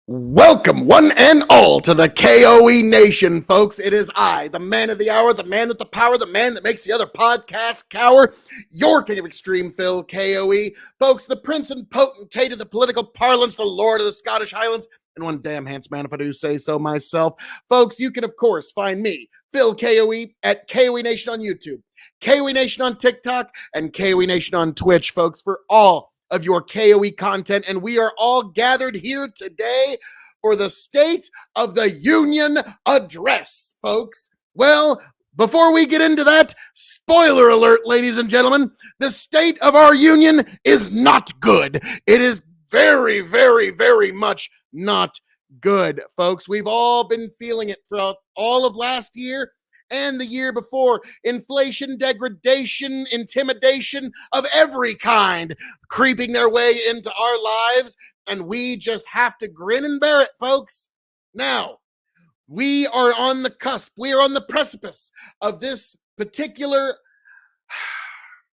Welcome, one and all, to the K.O.E. Nation, folks. It is I, the man of the hour, the man with the power, the man that makes the other podcast cower, your king of extreme, Phil K.O.E. Folks, the prince and potentate of the political parlance, the lord of the Scottish Highlands, and one damn handsome man if I do say so myself. Folks, you can, of course, find me, Phil K.O.E., at K.O.E. Nation on YouTube, K.O.E. Nation on TikTok, and K.O.E. Nation on Twitch, folks, for all of your K.O.E. content. And we are all gathered here today for the State of the Union address, folks. Well, before we get into that, spoiler alert, ladies and gentlemen, the state of our union is not good. It is very, very, very much not good, folks. We've all been feeling it throughout all of last year and the year before. Inflation, degradation, intimidation of every kind creeping their way into our lives, and we just have to grin and bear it, folks. Now, we are on the cusp, we are on the precipice of this particular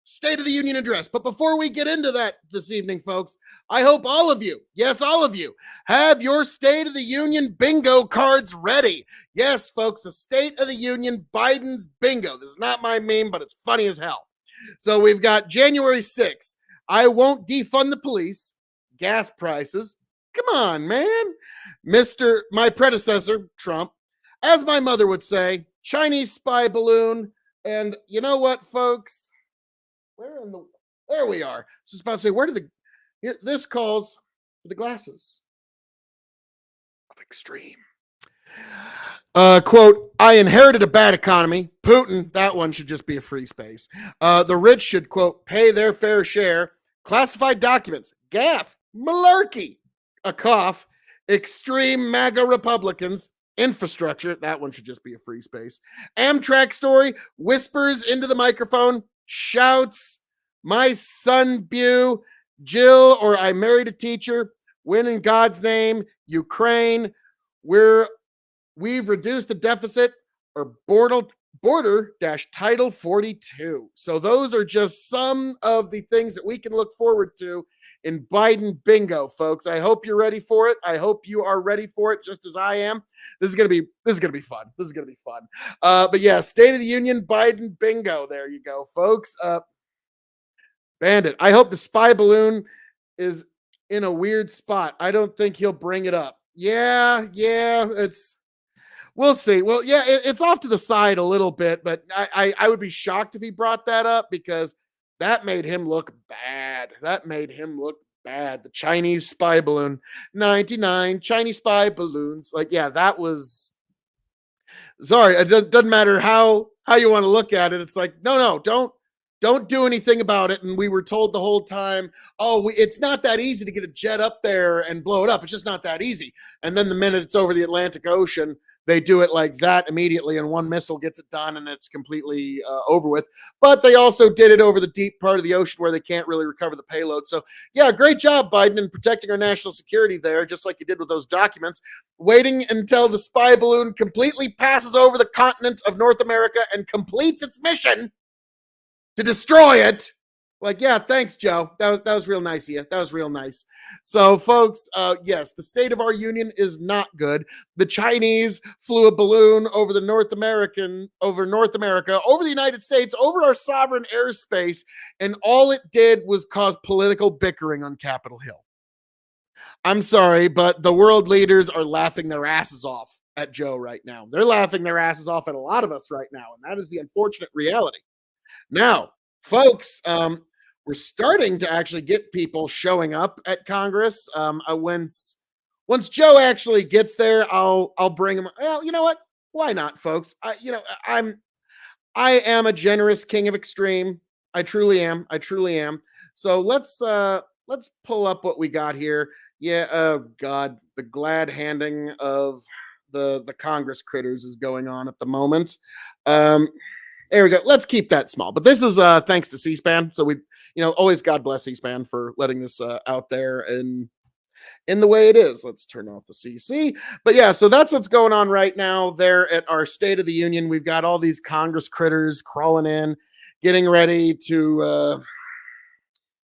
State of the Union address. But before we get into that this evening, folks, I hope all of you, yes, all of you, have your State of the Union bingo cards ready. Yes, folks, the State of the Union Biden's bingo. This is not my meme, but it's funny as hell. So we've got January 6th. I won't defund the police. Gas prices. Come on, man. My predecessor, Trump. As my mother would say, Chinese spy balloon. And you know what, folks? There we are. Just about to say, this calls for the glasses of extreme. Quote, I inherited a bad economy. Putin, that one should just be a free space. The rich should, quote, pay their fair share. Classified documents, gaff, malarkey, a cough, extreme MAGA Republicans, infrastructure, that one should just be a free space. Amtrak story, whispers into the microphone, shouts, my son Bew, Jill, or I married a teacher, win in God's name, Ukraine, we've reduced the deficit, or border-title 42. So those are just some of the things that we can look forward to in Biden bingo, folks. I hope you're ready for it. I hope you are ready for it just as I am. This is gonna be fun. This is gonna be fun. But yeah, State of the Union Biden bingo. There you go, folks. Bandit. I hope the spy balloon is in a weird spot. I don't think he'll bring it up. Yeah, we'll see. Well, yeah, it's off to the side a little bit, but I would be shocked if he brought that up because that made him look bad. The Chinese spy balloon, 99 Chinese spy balloons. Like, yeah, that was. Sorry, it doesn't matter how you want to look at it. It's like, no, don't do anything about it. And we were told the whole time, it's not that easy to get a jet up there and blow it up. It's just not that easy. And then the minute it's over the Atlantic Ocean, they do it like that immediately, and one missile gets it done, and it's completely over with. But they also did it over the deep part of the ocean where they can't really recover the payload. So, yeah, great job, Biden, in protecting our national security there, just like you did with those documents. Waiting until the spy balloon completely passes over the continent of North America and completes its mission to destroy it. Like, yeah, thanks, Joe. That was real nice of you. That was real nice. So, folks, yes, the state of our union is not good. The Chinese flew a balloon over North America, over the United States, over our sovereign airspace, and all it did was cause political bickering on Capitol Hill. I'm sorry, but the world leaders are laughing their asses off at Joe right now. They're laughing their asses off at a lot of us right now, and that is the unfortunate reality. Now, folks, we're starting to actually get people showing up at Congress. Once Joe actually gets there, I'll bring him. Well, you know what? Why not, folks? I am a generous king of extreme. I truly am. I truly am. So let's pull up what we got here. Yeah, oh god, the glad handing of the Congress critters is going on at the moment. Um there we go. Let's keep that small. But this is thanks to C-SPAN. So always God bless C-SPAN for letting this out there and in the way it is. Let's turn off the CC. But yeah, so that's what's going on right now there at our State of the Union. We've got all these Congress critters crawling in, getting ready to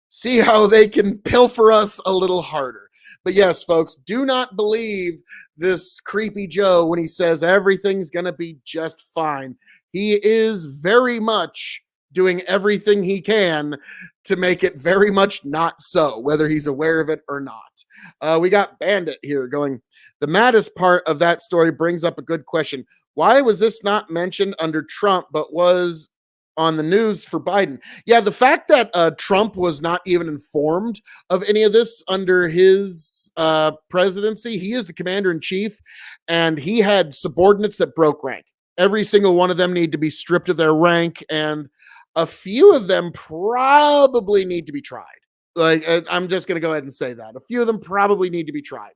see how they can pilfer us a little harder. But yes, folks, do not believe this creepy Joe when he says everything's going to be just fine. He is very much doing everything he can to make it very much not so, whether he's aware of it or not. We got Bandit here going, the maddest part of that story brings up a good question. Why was this not mentioned under Trump, but was on the news for Biden? Yeah, the fact that Trump was not even informed of any of this under his presidency. He is the commander in chief, and he had subordinates that broke rank. Every single one of them need to be stripped of their rank, and a few of them probably need to be tried. Like, I'm just going to go ahead and say that. A few of them probably need to be tried.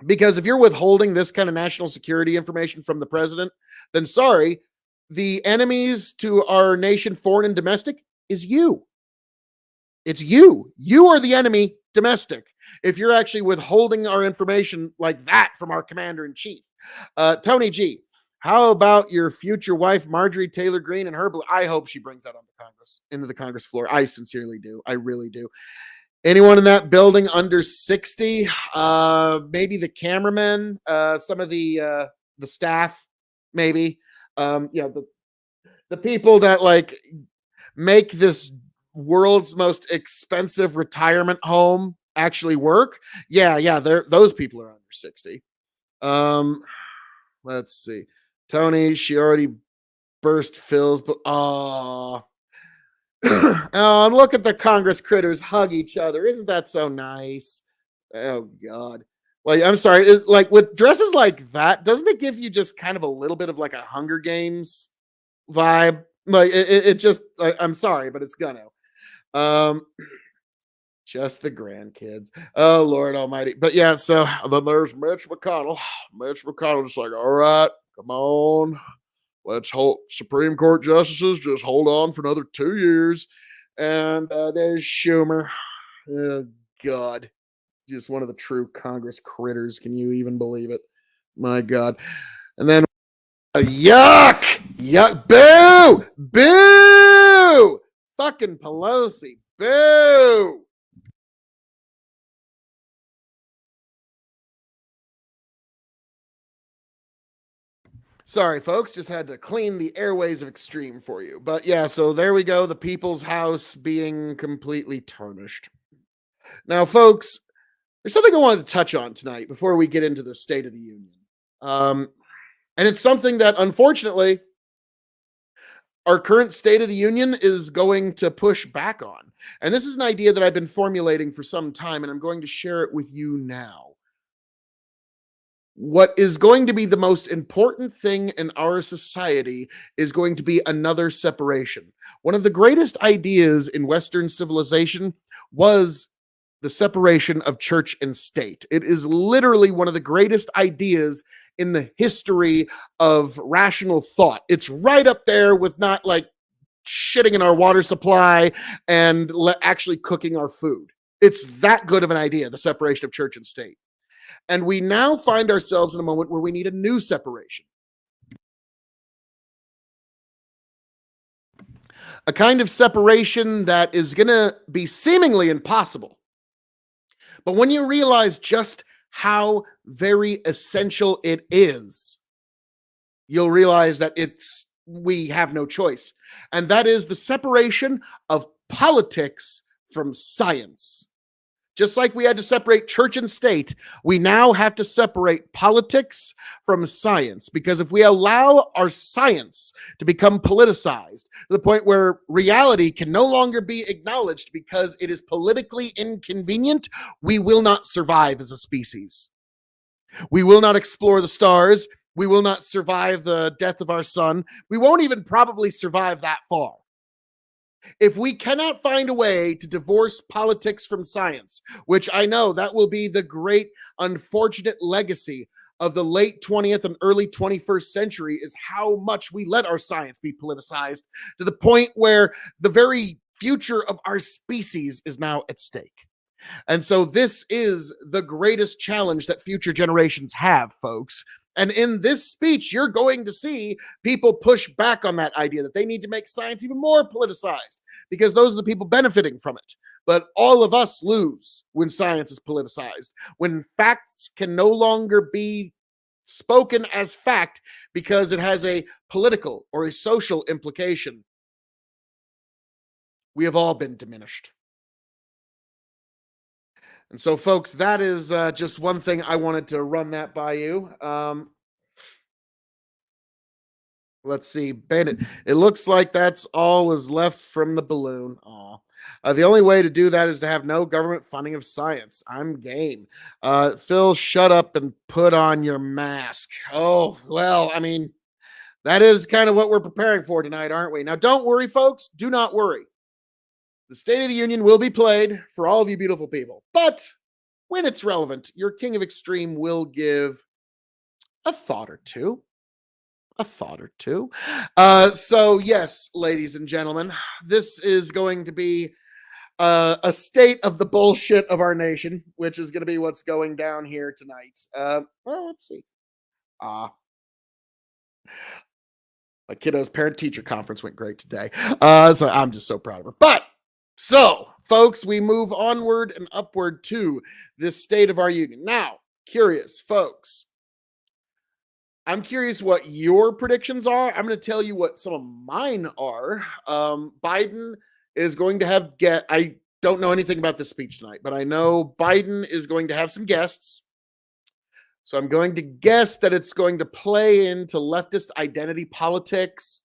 Because if you're withholding this kind of national security information from the president, then sorry, the enemies to our nation, foreign and domestic, is you. It's you. You are the enemy domestic if you're actually withholding our information like that from our commander in chief. Tony G, how about your future wife, Marjorie Taylor Greene, and her? I hope she brings that into the Congress floor. I sincerely do. I really do. Anyone in that building under 60? Maybe the cameramen, some of the staff, maybe. The people that like make this world's most expensive retirement home actually work. Yeah, those people are under 60. Let's see. Tony, she already burst Phil's, but oh, and look at the Congress critters hug each other. Isn't that so nice? Oh God. Like, I'm sorry, like with dresses like that, doesn't it give you just kind of a little bit of like a Hunger Games vibe? Like it just, like, I'm sorry, but it's gonna. Um, just the grandkids. Oh Lord Almighty. But yeah, so then there's Mitch McConnell. Mitch McConnell's like, all right, come on. Let's hold Supreme Court justices, just hold on for another 2 years. And there's Schumer. Oh God. Just one of the true Congress critters. Can you even believe it? My God. And then yuck! Yuck! Boo! Boo! Fucking Pelosi. Boo! Sorry, folks, just had to clean the airways of extreme for you. But yeah, so there we go. The people's house being completely tarnished. Now, folks, there's something I wanted to touch on tonight before we get into the State of the Union. And it's something that, unfortunately, our current State of the Union is going to push back on. And this is an idea that I've been formulating for some time, and I'm going to share it with you now. What is going to be the most important thing in our society is going to be another separation. One of the greatest ideas in Western civilization was the separation of church and state. It is literally one of the greatest ideas in the history of rational thought. It's right up there with not like shitting in our water supply and actually cooking our food. It's that good of an idea, the separation of church and state. And we now find ourselves in a moment where we need a new separation. A kind of separation that is going to be seemingly impossible. But when you realize just how very essential it is, you'll realize that we have no choice. And that is the separation of politics from science. Just like we had to separate church and state, we now have to separate politics from science. Because if we allow our science to become politicized to the point where reality can no longer be acknowledged because it is politically inconvenient, we will not survive as a species. We will not explore the stars. We will not survive the death of our sun. We won't even probably survive that far. If we cannot find a way to divorce politics from science, which I know that will be the great unfortunate legacy of the late 20th and early 21st century, is how much we let our science be politicized to the point where the very future of our species is now at stake. And so this is the greatest challenge that future generations have, folks. And in this speech, you're going to see people push back on that idea that they need to make science even more politicized because those are the people benefiting from it. But all of us lose when science is politicized, when facts can no longer be spoken as fact because it has a political or a social implication. We have all been diminished. And so, folks, that is just one thing I wanted to run that by you. Let's see, Bandit. It looks like that's all was left from the balloon. Aw. The only way to do that is to have no government funding of science. I'm game. Phil, shut up and put on your mask. Oh, well, I mean, that is kind of what we're preparing for tonight, aren't we? Now, don't worry, folks. Do not worry. The State of the Union will be played for all of you beautiful people. But when it's relevant, your King of Extreme will give a thought or two. A thought or two. So, yes, ladies and gentlemen, this is going to be a state of the bullshit of our nation, which is going to be what's going down here tonight. Well, let's see. My kiddo's parent-teacher conference went great today. So I'm just so proud of her. But so, folks, we move onward and upward to this state of our union. Now, curious, folks. I'm curious what your predictions are. I'm going to tell you what some of mine are. Biden is going to have I don't know anything about this speech tonight, but I know Biden is going to have some guests. So I'm going to guess that it's going to play into leftist identity politics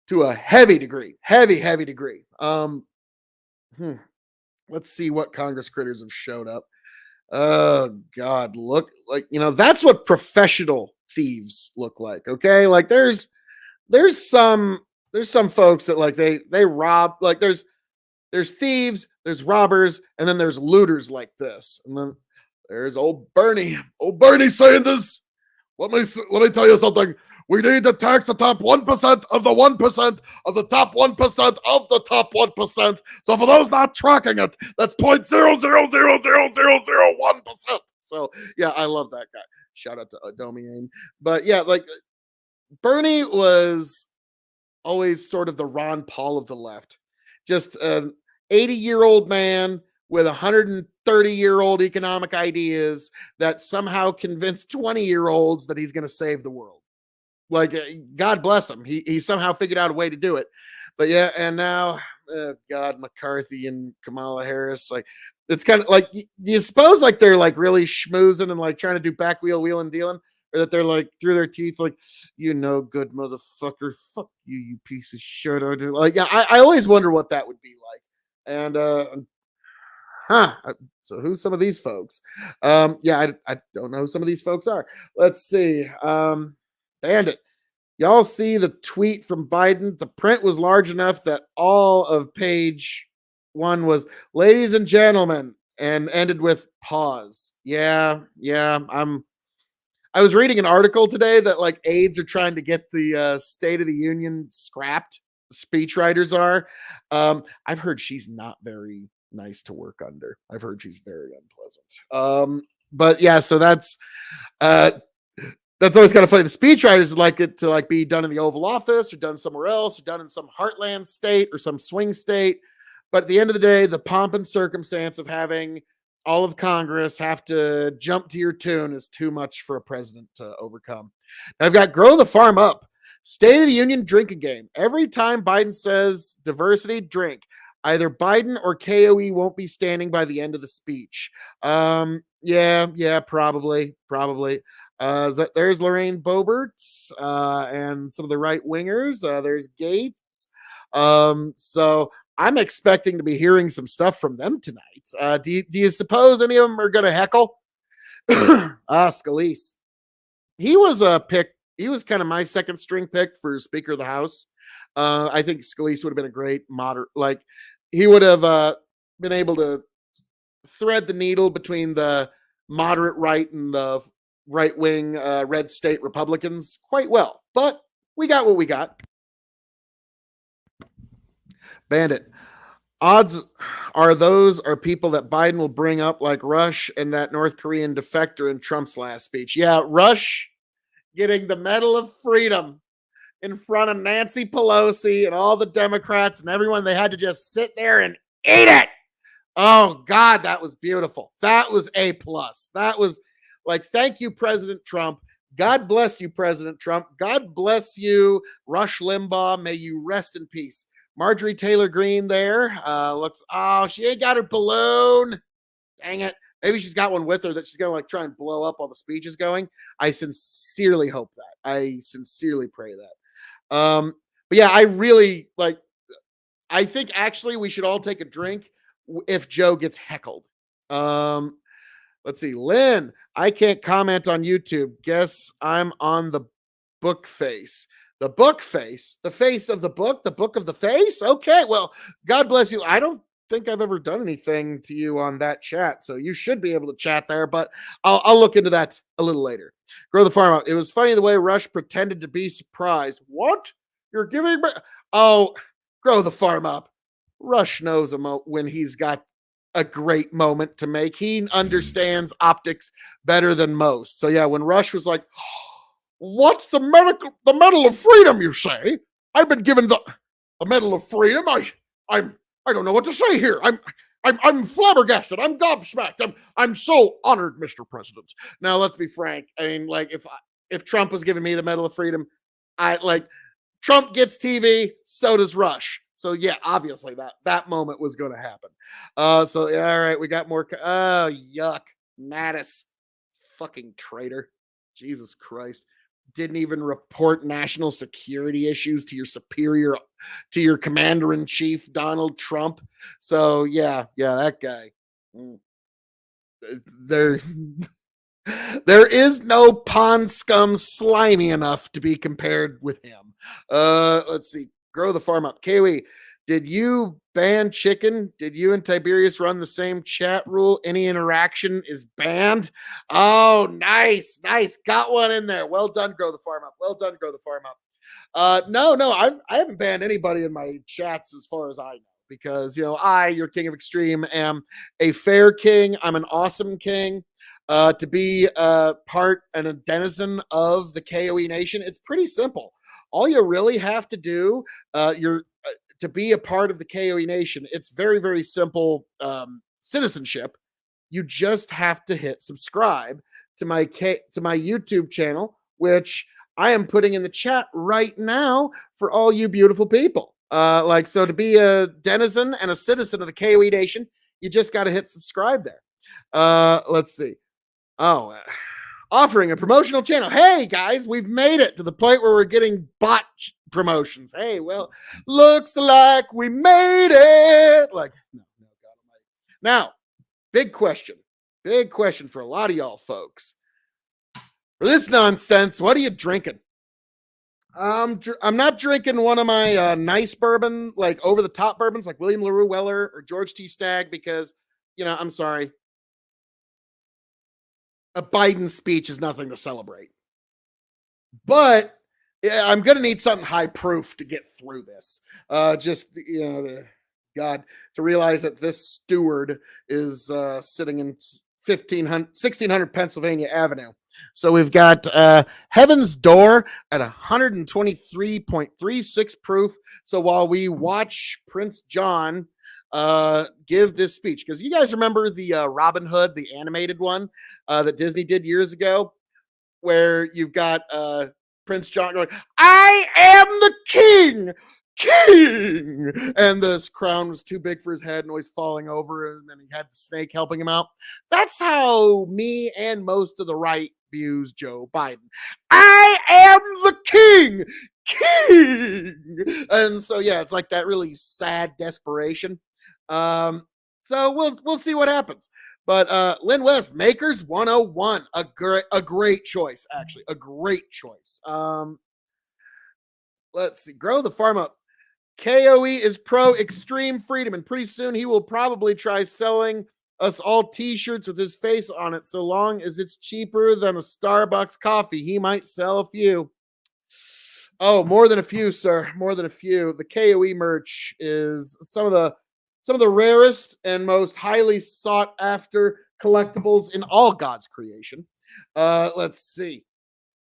to a heavy degree. Heavy degree. Let's see what Congress critters have showed up. Oh God, look like that's what professional thieves look like. Okay, like there's some folks that like they rob, like there's thieves, there's robbers, and then there's looters like this, and then there's old Bernie saying this. Let me tell you something. We need to tax the top 1% of the 1% of the top 1% of the top 1%. So for those not tracking it, that's 0.0000001%. So yeah, I love that guy. Shout out to Domian. But yeah, like Bernie was always sort of the Ron Paul of the left. Just an 80-year-old man with 130-year-old economic ideas that somehow convinced 20-year-olds that he's going to save the world. Like, God bless him. He somehow figured out a way to do it. But yeah, and now, God, McCarthy and Kamala Harris, like, it's kind of like, you suppose like they're like really schmoozing and like trying to do back wheeling dealing, or that they're like through their teeth, like, good motherfucker, fuck you, you piece of shit. Like, yeah, I always wonder what that would be like. And so who's some of these folks? Yeah, I don't know who some of these folks are. Let's see. Bandit, y'all see the tweet from Biden? The print was large enough that all of page 1 was "ladies and gentlemen" and ended with pause. Yeah. I was reading an article today that like aides are trying to get the State of the Union scrapped. The speechwriters are. I've heard she's not very nice to work under. I've heard she's very unpleasant. But yeah, so that's always kind of funny. The speechwriters like it to like be done in the Oval Office or done somewhere else or done in some heartland state or some swing state. But at the end of the day, the pomp and circumstance of having all of Congress have to jump to your tune is too much for a president to overcome. Now, I've got Grow the Farm Up. State of the Union drinking game. Every time Biden says diversity, drink. Either Biden or KOE won't be standing by the end of the speech. Yeah, probably. There's Lorraine Boeberts and some of the right wingers. There's Gates. So I'm expecting to be hearing some stuff from them tonight. Do you suppose any of them are going to heckle? Scalise. He was a pick. He was kind of my second string pick for Speaker of the House. I think Scalise would have been a great moderate. Like he would have been able to thread the needle between the moderate right and the right wing red state Republicans quite well. But we got what we got. Bandit. Odds are those are people that Biden will bring up, like Rush and that North Korean defector in Trump's last speech. Yeah, Rush getting the Medal of Freedom in front of Nancy Pelosi and all the Democrats and everyone. They had to just sit there and eat it. Oh God, that was beautiful. That was A plus. That was like, thank you, President Trump. God bless you, President Trump. God bless you, Rush Limbaugh. May you rest in peace. Marjorie Taylor Greene there looks. Oh, she ain't got her balloon. Dang it. Maybe she's got one with her that she's gonna like try and blow up while the speech is going. I sincerely hope that. I sincerely pray that. But yeah, I really like. I think actually we should all take a drink if Joe gets heckled. Let's see, Lynn. I can't comment on YouTube. Guess I'm on the book face. The book face, the face of the book of the face. Okay, well, God bless you. I don't think I've ever done anything to you on that chat, so you should be able to chat there. But I'll look into that a little later. Grow the farm out. It was funny the way Rush pretended to be surprised. What? You're giving me? Oh, grow the farm up. Rush knows when he's got a great moment to make. He understands optics better than most. So yeah, when Rush was like, "What's the Medal of Freedom? You say? I've been given the Medal of Freedom. I don't know what to say here. I'm flabbergasted. I'm gobsmacked. I'm so honored, Mr. President." Now let's be frank. I mean, like if Trump was giving me the Medal of Freedom, I like Trump gets TV, so does Rush. So yeah, obviously that moment was going to happen. So yeah, all right, we got more. Oh yuck, Mattis, fucking traitor, Jesus Christ, didn't even report national security issues to your superior, to your commander in chief, Donald Trump. So yeah, that guy. There, there is no pond scum slimy enough to be compared with him. Let's see. Grow the farm up. K.O.E, did you ban chicken? Did you and Tiberius run the same chat rule? Any interaction is banned. Oh, nice. Got one in there. Well done, Grow the farm up. Well done, Grow the farm up. No, I haven't banned anybody in my chats as far as I know, because I, your king of extreme, am a fair king. I'm an awesome king. To be a part and a denizen of the KOE Nation, it's pretty simple. All you really have to do, to be a part of the KOE Nation, it's very, very simple citizenship. You just have to hit subscribe to my YouTube channel, which I am putting in the chat right now for all you beautiful people. So to be a denizen and a citizen of the KOE Nation, you just got to hit subscribe there. Let's see. Oh, offering a promotional channel. Hey guys, we've made it to the point where we're getting bot promotions. Hey, well, looks like we made it. Like, no, God Almighty. Now, big question for a lot of y'all folks. For this nonsense, what are you drinking? I'm not drinking one of my nice bourbon, like over the top bourbons, like William LaRue Weller or George T. Stagg, because I'm sorry, a Biden speech is nothing to celebrate. But I'm going to need something high proof to get through this. To realize that this steward is sitting in 1600 Pennsylvania Avenue. So we've got Heaven's Door at 123.36 proof. So while we watch Prince John give this speech, because you guys remember the Robin Hood, the animated one that Disney did years ago, where you've got Prince John going, "I am the king. king. And this crown was too big for his head and always falling over, and then he had the snake helping him out. That's how me and most of the right views Joe Biden. I am the king. And so yeah, it's like that really sad desperation. So we'll see what happens. But Lynn West, Makers 101, a great choice, actually, a great choice. Let's see, grow the farm up. K.O.E is pro extreme freedom, and pretty soon he will probably try selling us all t-shirts with his face on it. So long as it's cheaper than a Starbucks coffee, he might sell a few. Oh, more than a few, sir. More than a few. The K.O.E merch is some of the rarest and most highly sought after collectibles in all God's creation. Let's see.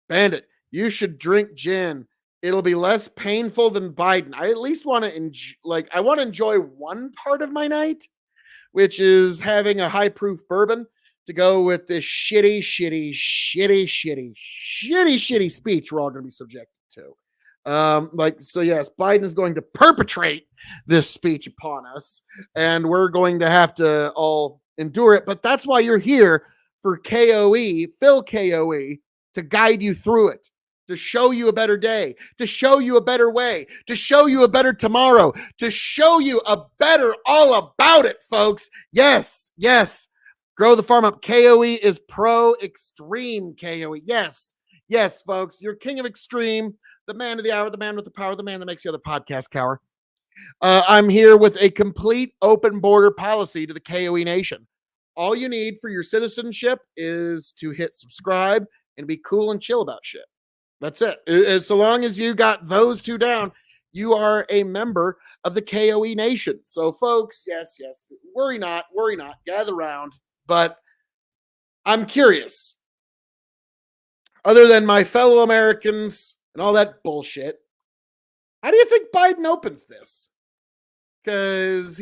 Bandit, you should drink gin. It'll be less painful than Biden. I at least want to I want to enjoy one part of my night, which is having a high proof bourbon to go with this shitty speech we're all going to be subjected to. So yes, Biden is going to perpetrate this speech upon us, and we're going to have to all endure it. But that's why you're here for K.O.E, Phil K.O.E, to guide you through it, to show you a better day, to show you a better way, to show you a better tomorrow, to show you a better all about it, folks. Yes, yes. Grow the farm up. K.O.E is pro extreme K.O.E. Yes, yes, folks. You're king of extreme, the man of the hour, the man with the power, the man that makes the other podcast cower. I'm here with a complete open border policy to the K.O.E nation. All you need for your citizenship is to hit subscribe and be cool and chill about shit. That's it. So long as you got those two down, you are a member of the K.O.E nation. So folks, yes, worry not, gather around. But I'm curious, other than my fellow Americans and all that bullshit, how do you think Biden opens this? Because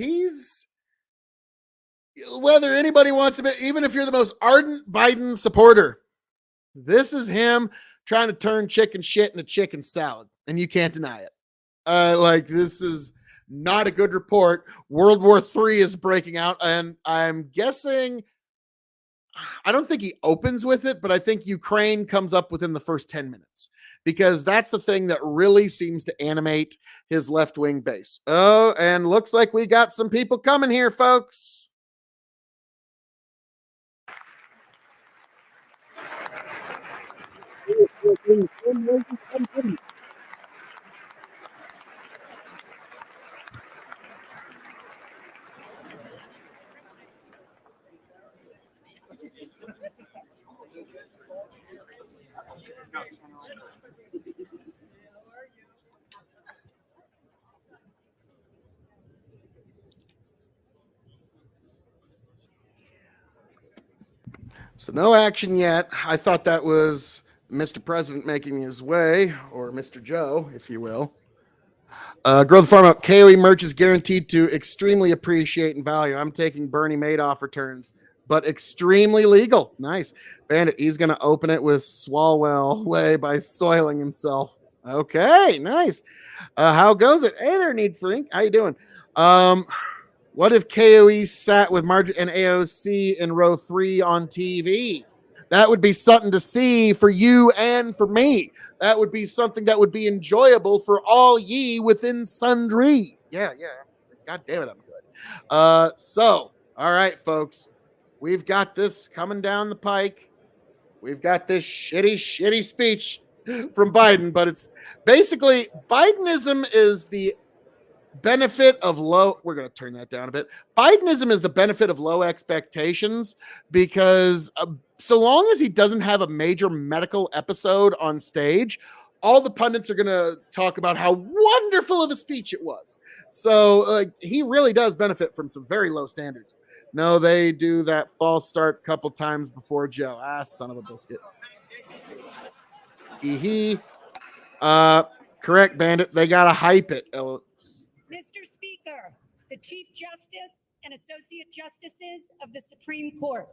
whether anybody wants to be, even if you're the most ardent Biden supporter, this is him trying to turn chicken shit into chicken salad, and you can't deny it. This is not a good report. World War III is breaking out, and I'm guessing, I don't think he opens with it, but I think Ukraine comes up within the first 10 minutes, because that's the thing that really seems to animate his left-wing base. Oh, and looks like we got some people coming here, folks. So no action yet. I thought that was Mr. President making his way, or Mr. Joe, if you will. Grow the farm up. K.O.E merch is guaranteed to extremely appreciate and value. I'm taking Bernie Madoff returns, but extremely legal. Nice. Bandit, he's going to open it with Swalwell way by soiling himself. Okay, nice. How goes it? Hey there, Need Frink. How you doing? What if K.O.E sat with Margaret and AOC in row 3 on TV? That would be something to see for you and for me. That would be something that would be enjoyable for all ye within sundry. Yeah. God damn it, I'm good. So, all right, folks. We've got this coming down the pike. We've got this shitty speech from Biden, but it's basically Bidenism is the benefit of low, we're going to turn that down a bit. Bidenism is the benefit of low expectations, because so long as he doesn't have a major medical episode on stage, all the pundits are going to talk about how wonderful of a speech it was. So he really does benefit from some very low standards. No, they do that false start a couple times before Joe. Son of a biscuit. Correct, Bandit. They got to hype it. Mr. Speaker, the Chief Justice and Associate Justices of the Supreme Court.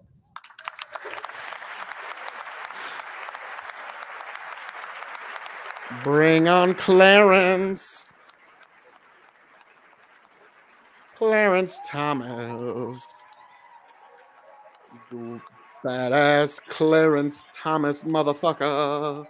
Bring on Clarence. Clarence Thomas. Badass Clarence Thomas, motherfucker.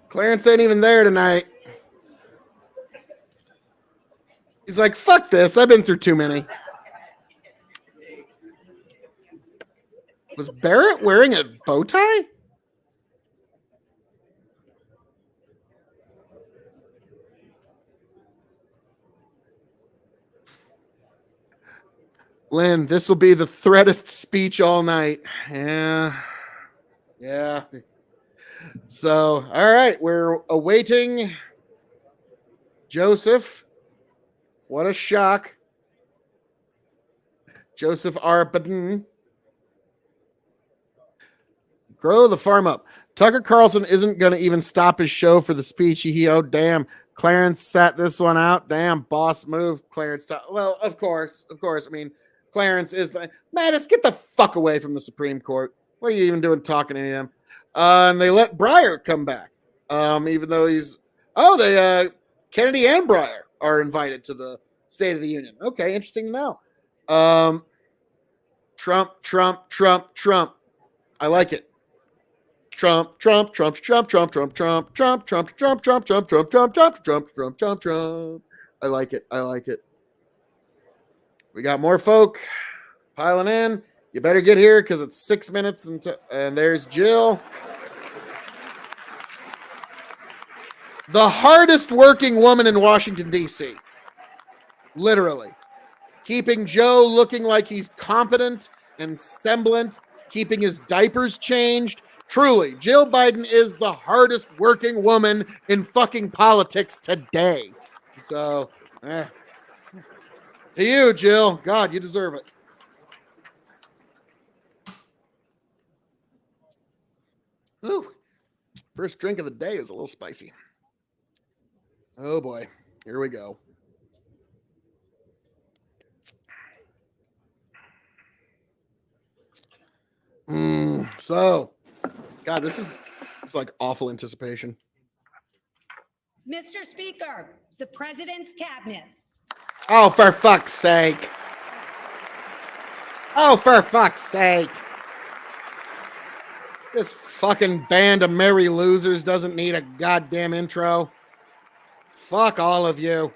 Clarence ain't even there tonight. He's like, fuck this. I've been through too many. Was Barrett wearing a bow tie? Lynn, this will be the threadest speech all night. Yeah. Yeah. So, all right, we're awaiting Joseph. What a shock. Joseph R. Biden. Grow the farm up. Tucker Carlson isn't going to even stop his show for the speech. Oh, damn. Clarence sat this one out. Damn, boss move, Clarence. Well, of course. I mean, Clarence is the... Mattis, get the fuck away from the Supreme Court. What are you even doing talking to any of them? And they let Breyer come back. Even though he's... Oh, Kennedy and Breyer are invited to the State of the Union. Okay, interesting to know. Trump. I like it. Trump. I like it. We got more folk piling in. You better get here because it's 6 minutes and there's Jill. The hardest working woman in Washington, D.C. Literally. Keeping Joe looking like he's competent and semblant, keeping his diapers changed. Truly, Jill Biden is the hardest working woman in fucking politics today. So, to you, Jill. God, you deserve it. Ooh, first drink of the day is a little spicy. Oh boy, here we go. So, God, this is like awful anticipation. Mr. Speaker, the President's Cabinet. Oh, for fuck's sake. This fucking band of merry losers doesn't need a goddamn intro. Fuck all of you.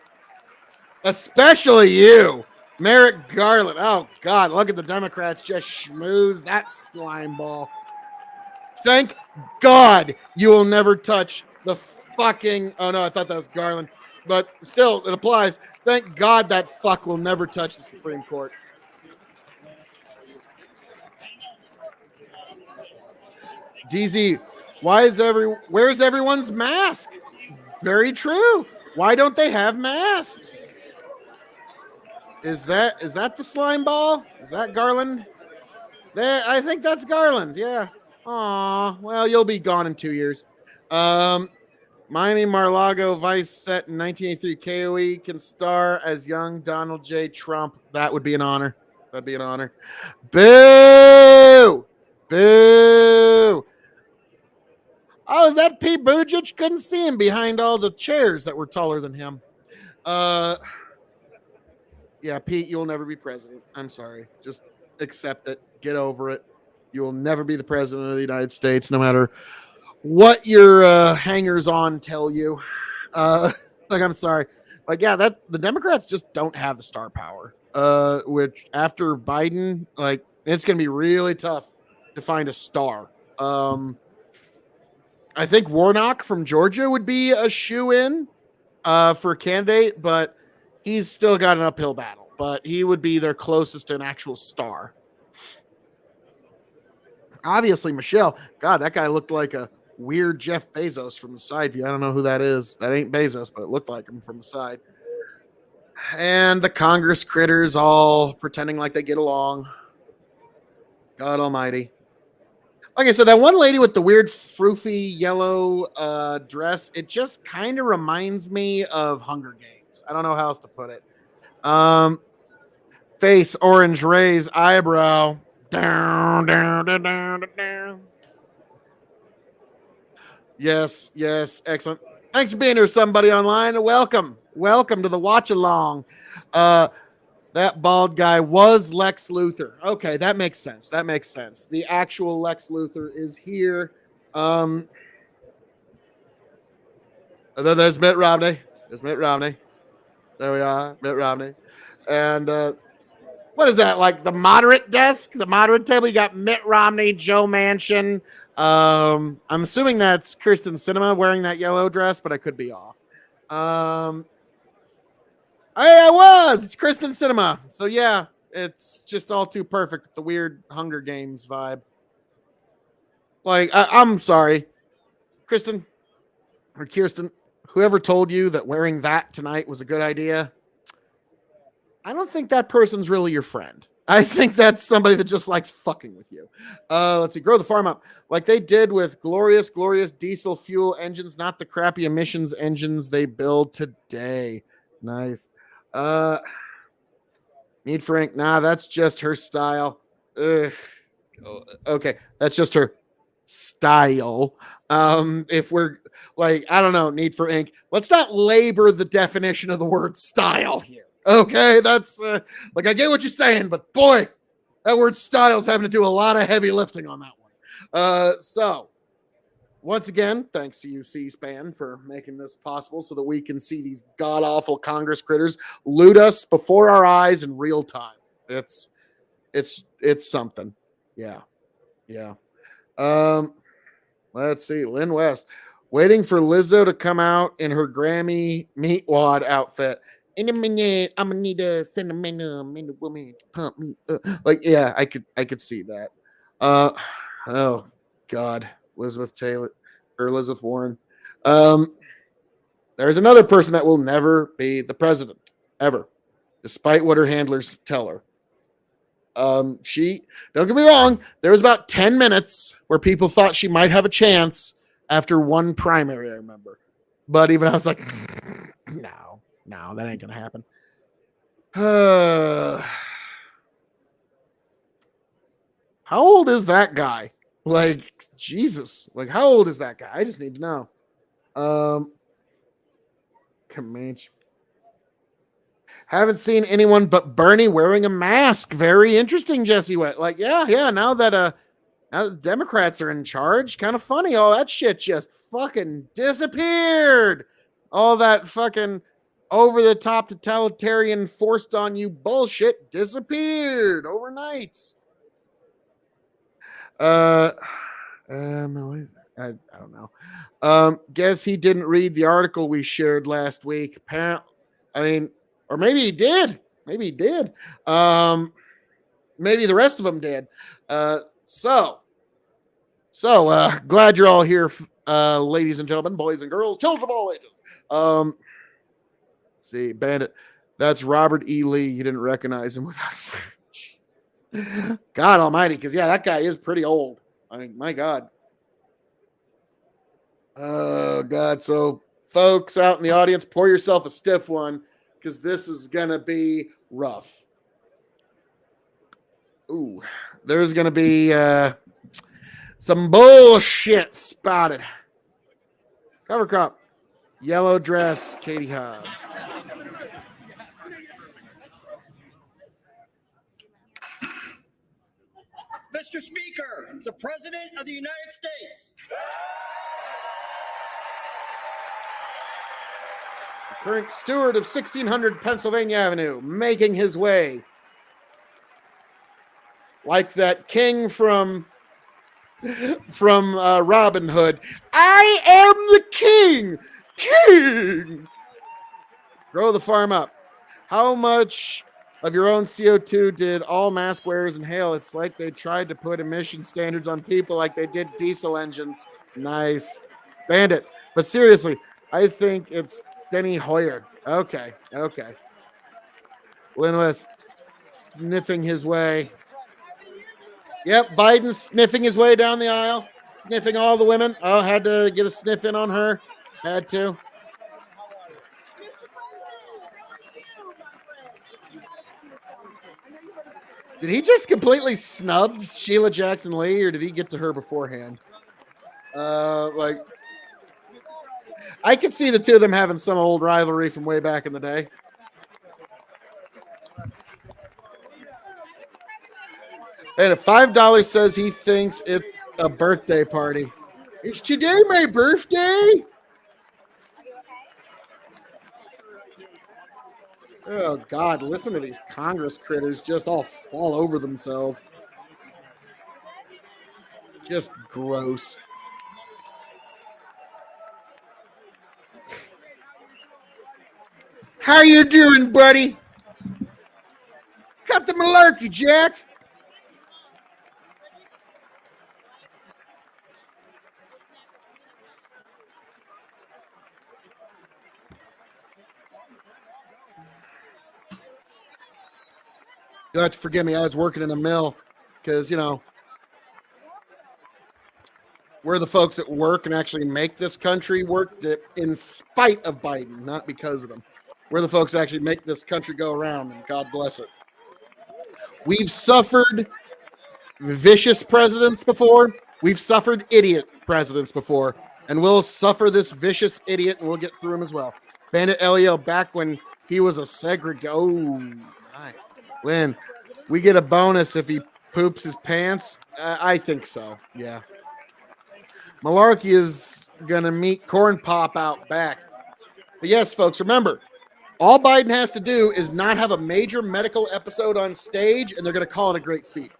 Especially you, Merrick Garland. Oh, God, look at the Democrats just schmooze that slime ball. Thank God you will never touch the fucking... Oh, no, I thought that was Garland. But still, it applies. Thank God that fuck will never touch the Supreme Court. DZ, where's everyone's mask? Very true. Why don't they have masks? Is that the slime ball? Is that Garland? I think that's Garland. Yeah. Aw, well, you'll be gone in 2 years. Miami Mar-Lago Vice set in 1983. K.O.E. can star as young Donald J. Trump. That would be an honor. That'd be an honor. Boo! Boo! Oh, is that Pete Buttigieg? Couldn't see him behind all the chairs that were taller than him. Yeah, Pete, you will never be president. I'm sorry. Just accept it. Get over it. You will never be the president of the United States, no matter what your hangers on tell you. I'm sorry. Like, yeah, the Democrats just don't have the star power. Which after Biden, like, it's gonna be really tough to find a star. I think Warnock from Georgia would be a shoe-in for a candidate, but he's still got an uphill battle. But he would be their closest to an actual star. Obviously, Michelle. God, that guy looked like a weird Jeff Bezos from the side view. I don't know who that is. That ain't Bezos, but it looked like him from the side. And the Congress critters all pretending like they get along. God almighty. Like I said, that one lady with the weird froofy yellow dress, it just kind of reminds me of Hunger Games. I don't know how else to put it. Face orange raise eyebrow. Down, down, down, down, down. Yes, yes, excellent. Thanks for being here, somebody online. Welcome to the watch along. That bald guy was Lex Luthor. Okay, that makes sense. The actual Lex Luthor is here. There's Mitt Romney. There we are, Mitt Romney. And what is that, like the moderate desk, the moderate table? You got Mitt Romney, Joe Manchin. I'm assuming that's Kirsten Sinema wearing that yellow dress, but I could be off. I was. It's Kristen Cinema. So yeah, it's just all too perfect. The weird Hunger Games vibe. Like I'm sorry, Kristen or Kirsten, whoever told you that wearing that tonight was a good idea. I don't think that person's really your friend. I think that's somebody that just likes fucking with you. Let's see. Grow the farm up like they did with glorious diesel fuel engines, not the crappy emissions engines they build today. Nice. Need for ink. Nah, that's just her style. Ugh. Oh, okay, that's just her style. If we're like, I don't know, need for ink. Let's not labor the definition of the word style here. Okay, that's like I get what you're saying, but boy, that word style's having to do a lot of heavy lifting on that one. So once again, thanks to you, C-SPAN, for making this possible so that we can see these god-awful Congress critters loot us before our eyes in real time. It's something. Yeah. Let's see. Lynn West. Waiting for Lizzo to come out in her Grammy meatwad outfit. In a minute, I'm gonna need a sentimental woman to pump me up. Like, yeah, I could see that. Oh God. Elizabeth Taylor or Elizabeth Warren. There's another person that will never be the president ever, despite what her handlers tell her. She, don't get me wrong, there was about 10 minutes where people thought she might have a chance after one primary, I remember. But even I was like, no, that ain't gonna happen. How old is that guy? Like, Jesus. Like, how old is that guy? I just need to know. Comanche. Haven't seen anyone but Bernie wearing a mask. Very interesting, Jesse Wet. Like, yeah. Now that the Democrats are in charge, kind of funny. All that shit just fucking disappeared. All that fucking over the top totalitarian forced on you bullshit disappeared overnight. I don't know. Guess he didn't read the article we shared last week. Apparently, I mean, or maybe he did. Maybe the rest of them did. So glad you're all here, ladies and gentlemen, boys and girls, children of all ages. See, Bandit. That's Robert E. Lee. You didn't recognize him without. God almighty, because yeah, that guy is pretty old. I mean, my God. Oh God. So folks out in the audience, pour yourself a stiff one because this is gonna be rough. Ooh, there's gonna be some bullshit spotted. Cover crop. Yellow dress, Katie Hobbs. Mr. Speaker, the President of the United States. The current steward of 1600 Pennsylvania Avenue, making his way. Like that king from Robin Hood. I am the king! King! Grow the farm up. How much of your own CO2 did all mask wearers inhale? It's like they tried to put emission standards on people like they did diesel engines. Nice. Bandit. But seriously, I think it's Steny Hoyer. Okay. Lynn West sniffing his way. Yep, Biden's sniffing his way down the aisle. Sniffing all the women. Oh, had to get a sniff in on her. Had to. Did he just completely snub Sheila Jackson Lee, or did he get to her beforehand? Like, I could see the two of them having some old rivalry from way back in the day. And if $5 says he thinks it's a birthday party, is today my birthday? Oh God! Listen to these Congress critters just all fall over themselves. Just gross. How you doing, buddy? Cut the malarkey, Jack. You'll have to forgive me. I was working in a mill because, you know, we're the folks that work and actually make this country work in spite of Biden, not because of him. We're the folks that actually make this country go around, and God bless it. We've suffered vicious presidents before. We've suffered idiot presidents before. And we'll suffer this vicious idiot, and we'll get through him as well. Bandit Elio back when he was a segregator. Oh, my. Lynn, we get a bonus if he poops his pants? I think so, yeah. Malarkey is going to meet Corn Pop out back. But yes, folks, remember, all Biden has to do is not have a major medical episode on stage, and they're going to call it a great speech.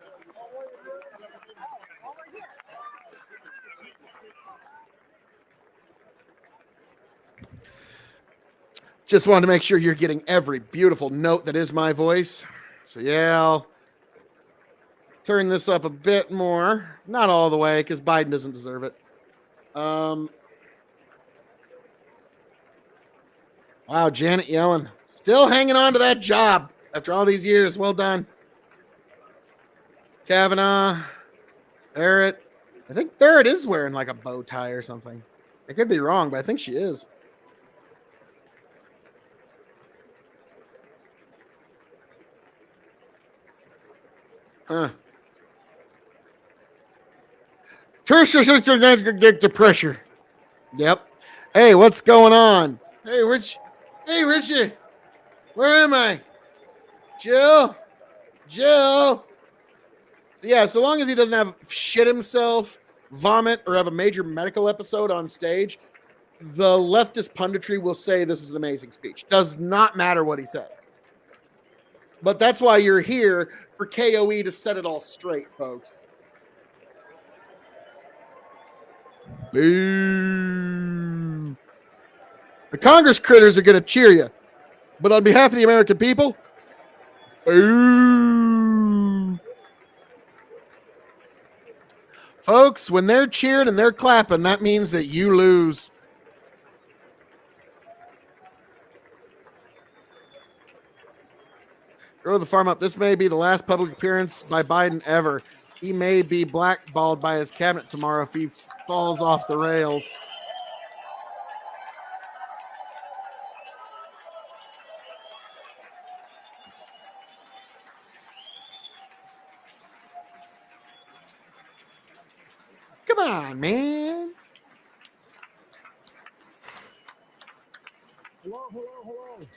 Just wanted to make sure you're getting every beautiful note that is my voice. So, yeah, I'll turn this up a bit more. Not all the way, because Biden doesn't deserve it. Wow, Janet Yellen. Still hanging on to that job after all these years. Well done. Kavanaugh. Barrett. I think Barrett is wearing like a bow tie or something. I could be wrong, but I think she is. Huh. Get the pressure. Yep. Hey, what's going on? Hey, Rich. Hey, Richie. Where am I? Jill. Jill. Yeah, so long as he doesn't have shit himself, vomit, or have a major medical episode on stage, the leftist punditry will say this is an amazing speech. Does not matter what he says. But that's why you're here for K.O.E. to set it all straight, folks. Boo. The Congress critters are going to cheer you. But on behalf of the American people, boo. Folks, when they're cheering and they're clapping, that means that you lose. Grow the farm up. This may be the last public appearance by Biden ever. He may be blackballed by his cabinet tomorrow if he falls off the rails. Come on, man. Hello, hello, hello.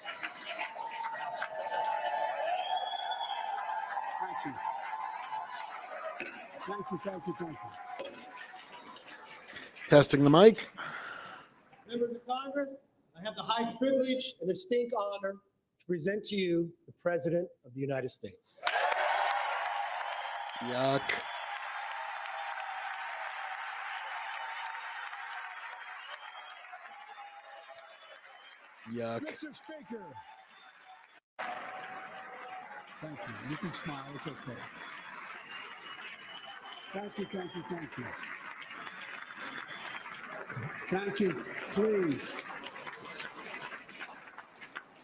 Thank you. Thank you, thank you, thank you. Testing the mic. Members of Congress, I have the high privilege and distinct honor to present to you the President of the United States. Yuck. Yuck. Mr. Speaker. Thank you. You can smile. It's okay. Thank you, thank you, thank you. Thank you. Please.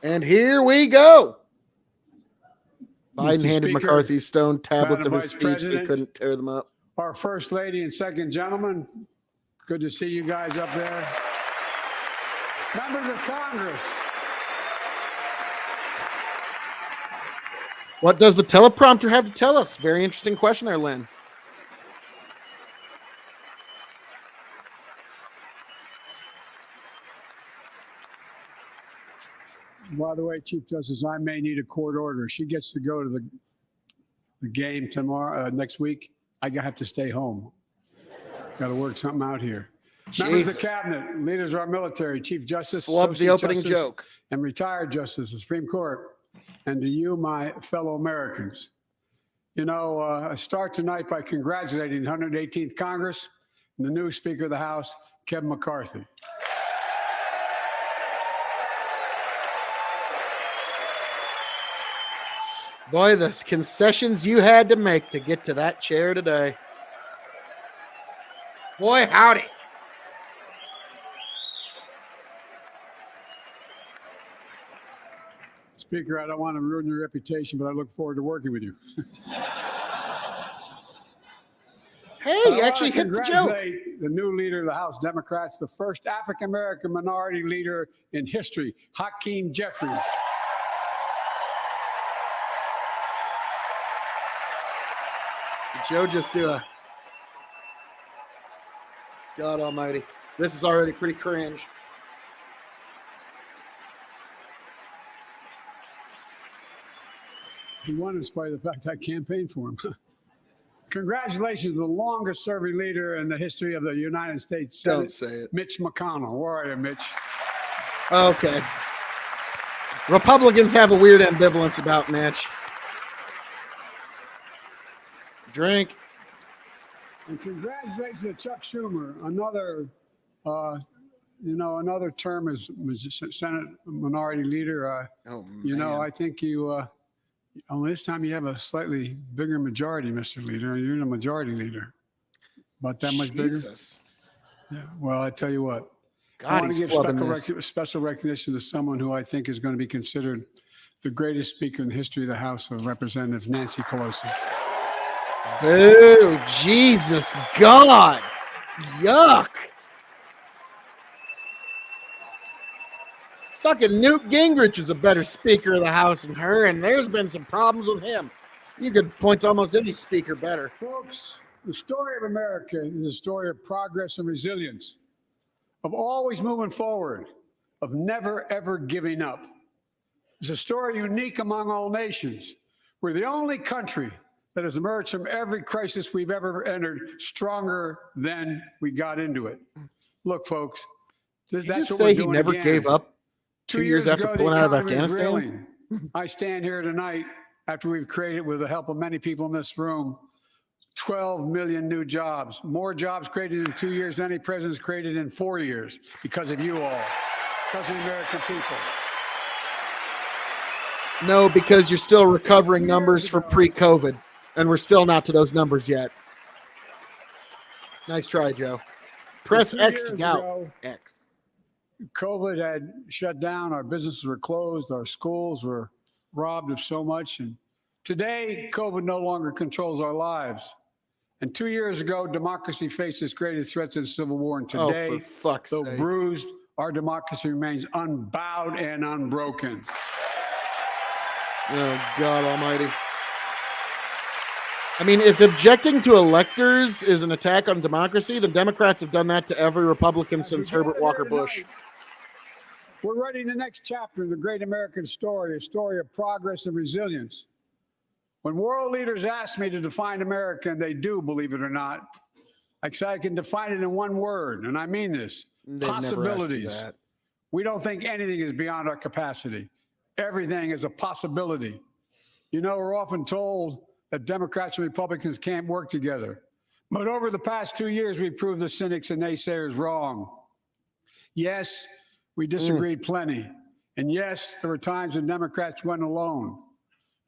And here we go. Biden Mr. handed Speaker, McCarthy stone tablets Madam of his Vice speech. President, They couldn't tear them up. Our First Lady and Second Gentleman, good to see you guys up there. Members of Congress. What does the teleprompter have to tell us? Very interesting question there, Lynn. By the way, Chief Justice, I may need a court order. She gets to go to the game tomorrow, next week. I have to stay home. Got to work something out here. Members of the Jesus. Cabinet, leaders of our military, Chief Justice, Flub the Associate opening Justice, joke. and retired Justice of the Supreme Court, and to you, my fellow Americans. You know, I start tonight by congratulating the 118th Congress and the new Speaker of the House, Kevin McCarthy. Boy, the concessions you had to make to get to that chair today. Boy, howdy. Speaker, I don't want to ruin your reputation, but I look forward to working with you. Hey, you actually hit the joke. Congratulate the new leader of the House Democrats, the first African-American minority leader in history, Hakeem Jeffries. Did Joe just do a... God almighty. This is already pretty cringe. He won in spite of the fact I campaigned for him. Congratulations to the longest serving leader in the history of the United States Senate. Don't say it. Mitch McConnell. Where are you, Mitch? Okay. Republicans have a weird ambivalence about Mitch. Drink. And congratulations to Chuck Schumer, another, another term as Senate Minority Leader. I think you, only this time you have a slightly bigger majority, Mr. Leader. You're the majority leader. About that much bigger? Yeah. Well, I tell you what. God, I want to he's give flubbing this. special recognition to someone who I think is going to be considered the greatest speaker in the history of the House of Representatives, Nancy Pelosi. Boo, Jesus, God, yuck. Fucking Newt Gingrich is a better Speaker of the House than her, and there's been some problems with him. You could point to almost any speaker better. Folks, the story of America is a story of progress and resilience, of always moving forward, of never, ever giving up. It's a story unique among all nations. We're the only country that has emerged from every crisis we've ever entered stronger than we got into it. Look, folks, Did you that's just what say we're he doing never again. gave up 2 years after ago, the pulling out of economy was Afghanistan? reeling. I stand here tonight after we've created, with the help of many people in this room, 12 million new jobs, more jobs created in 2 years than any president's created in 4 years, because of you all, because of the American people. No, because you're still recovering numbers from pre-COVID, and we're still not to those numbers yet. Nice try, Joe. Press 2 X to years go. ago, X. COVID had shut down, our businesses were closed, our schools were robbed of so much. And today, COVID no longer controls our lives. And 2 years ago, democracy faced its greatest threat to the Civil War. And today, Oh, for fuck's though sake. bruised, our democracy remains unbowed and unbroken. Oh, God almighty. I mean, if objecting to electors is an attack on democracy, the Democrats have done that to every Republican since Herbert Walker Bush. We're writing the next chapter in the great American story, a story of progress and resilience. When world leaders ask me to define America, and they do, believe it or not, I can define it in one word, and I mean this: They've never asked you possibilities. that. We don't think anything is beyond our capacity. Everything is a possibility. You know, we're often told that Democrats and Republicans can't work together. But over the past 2 years, we've proved the cynics and naysayers wrong. Yes, we disagreed plenty. And yes, there were times when Democrats went alone.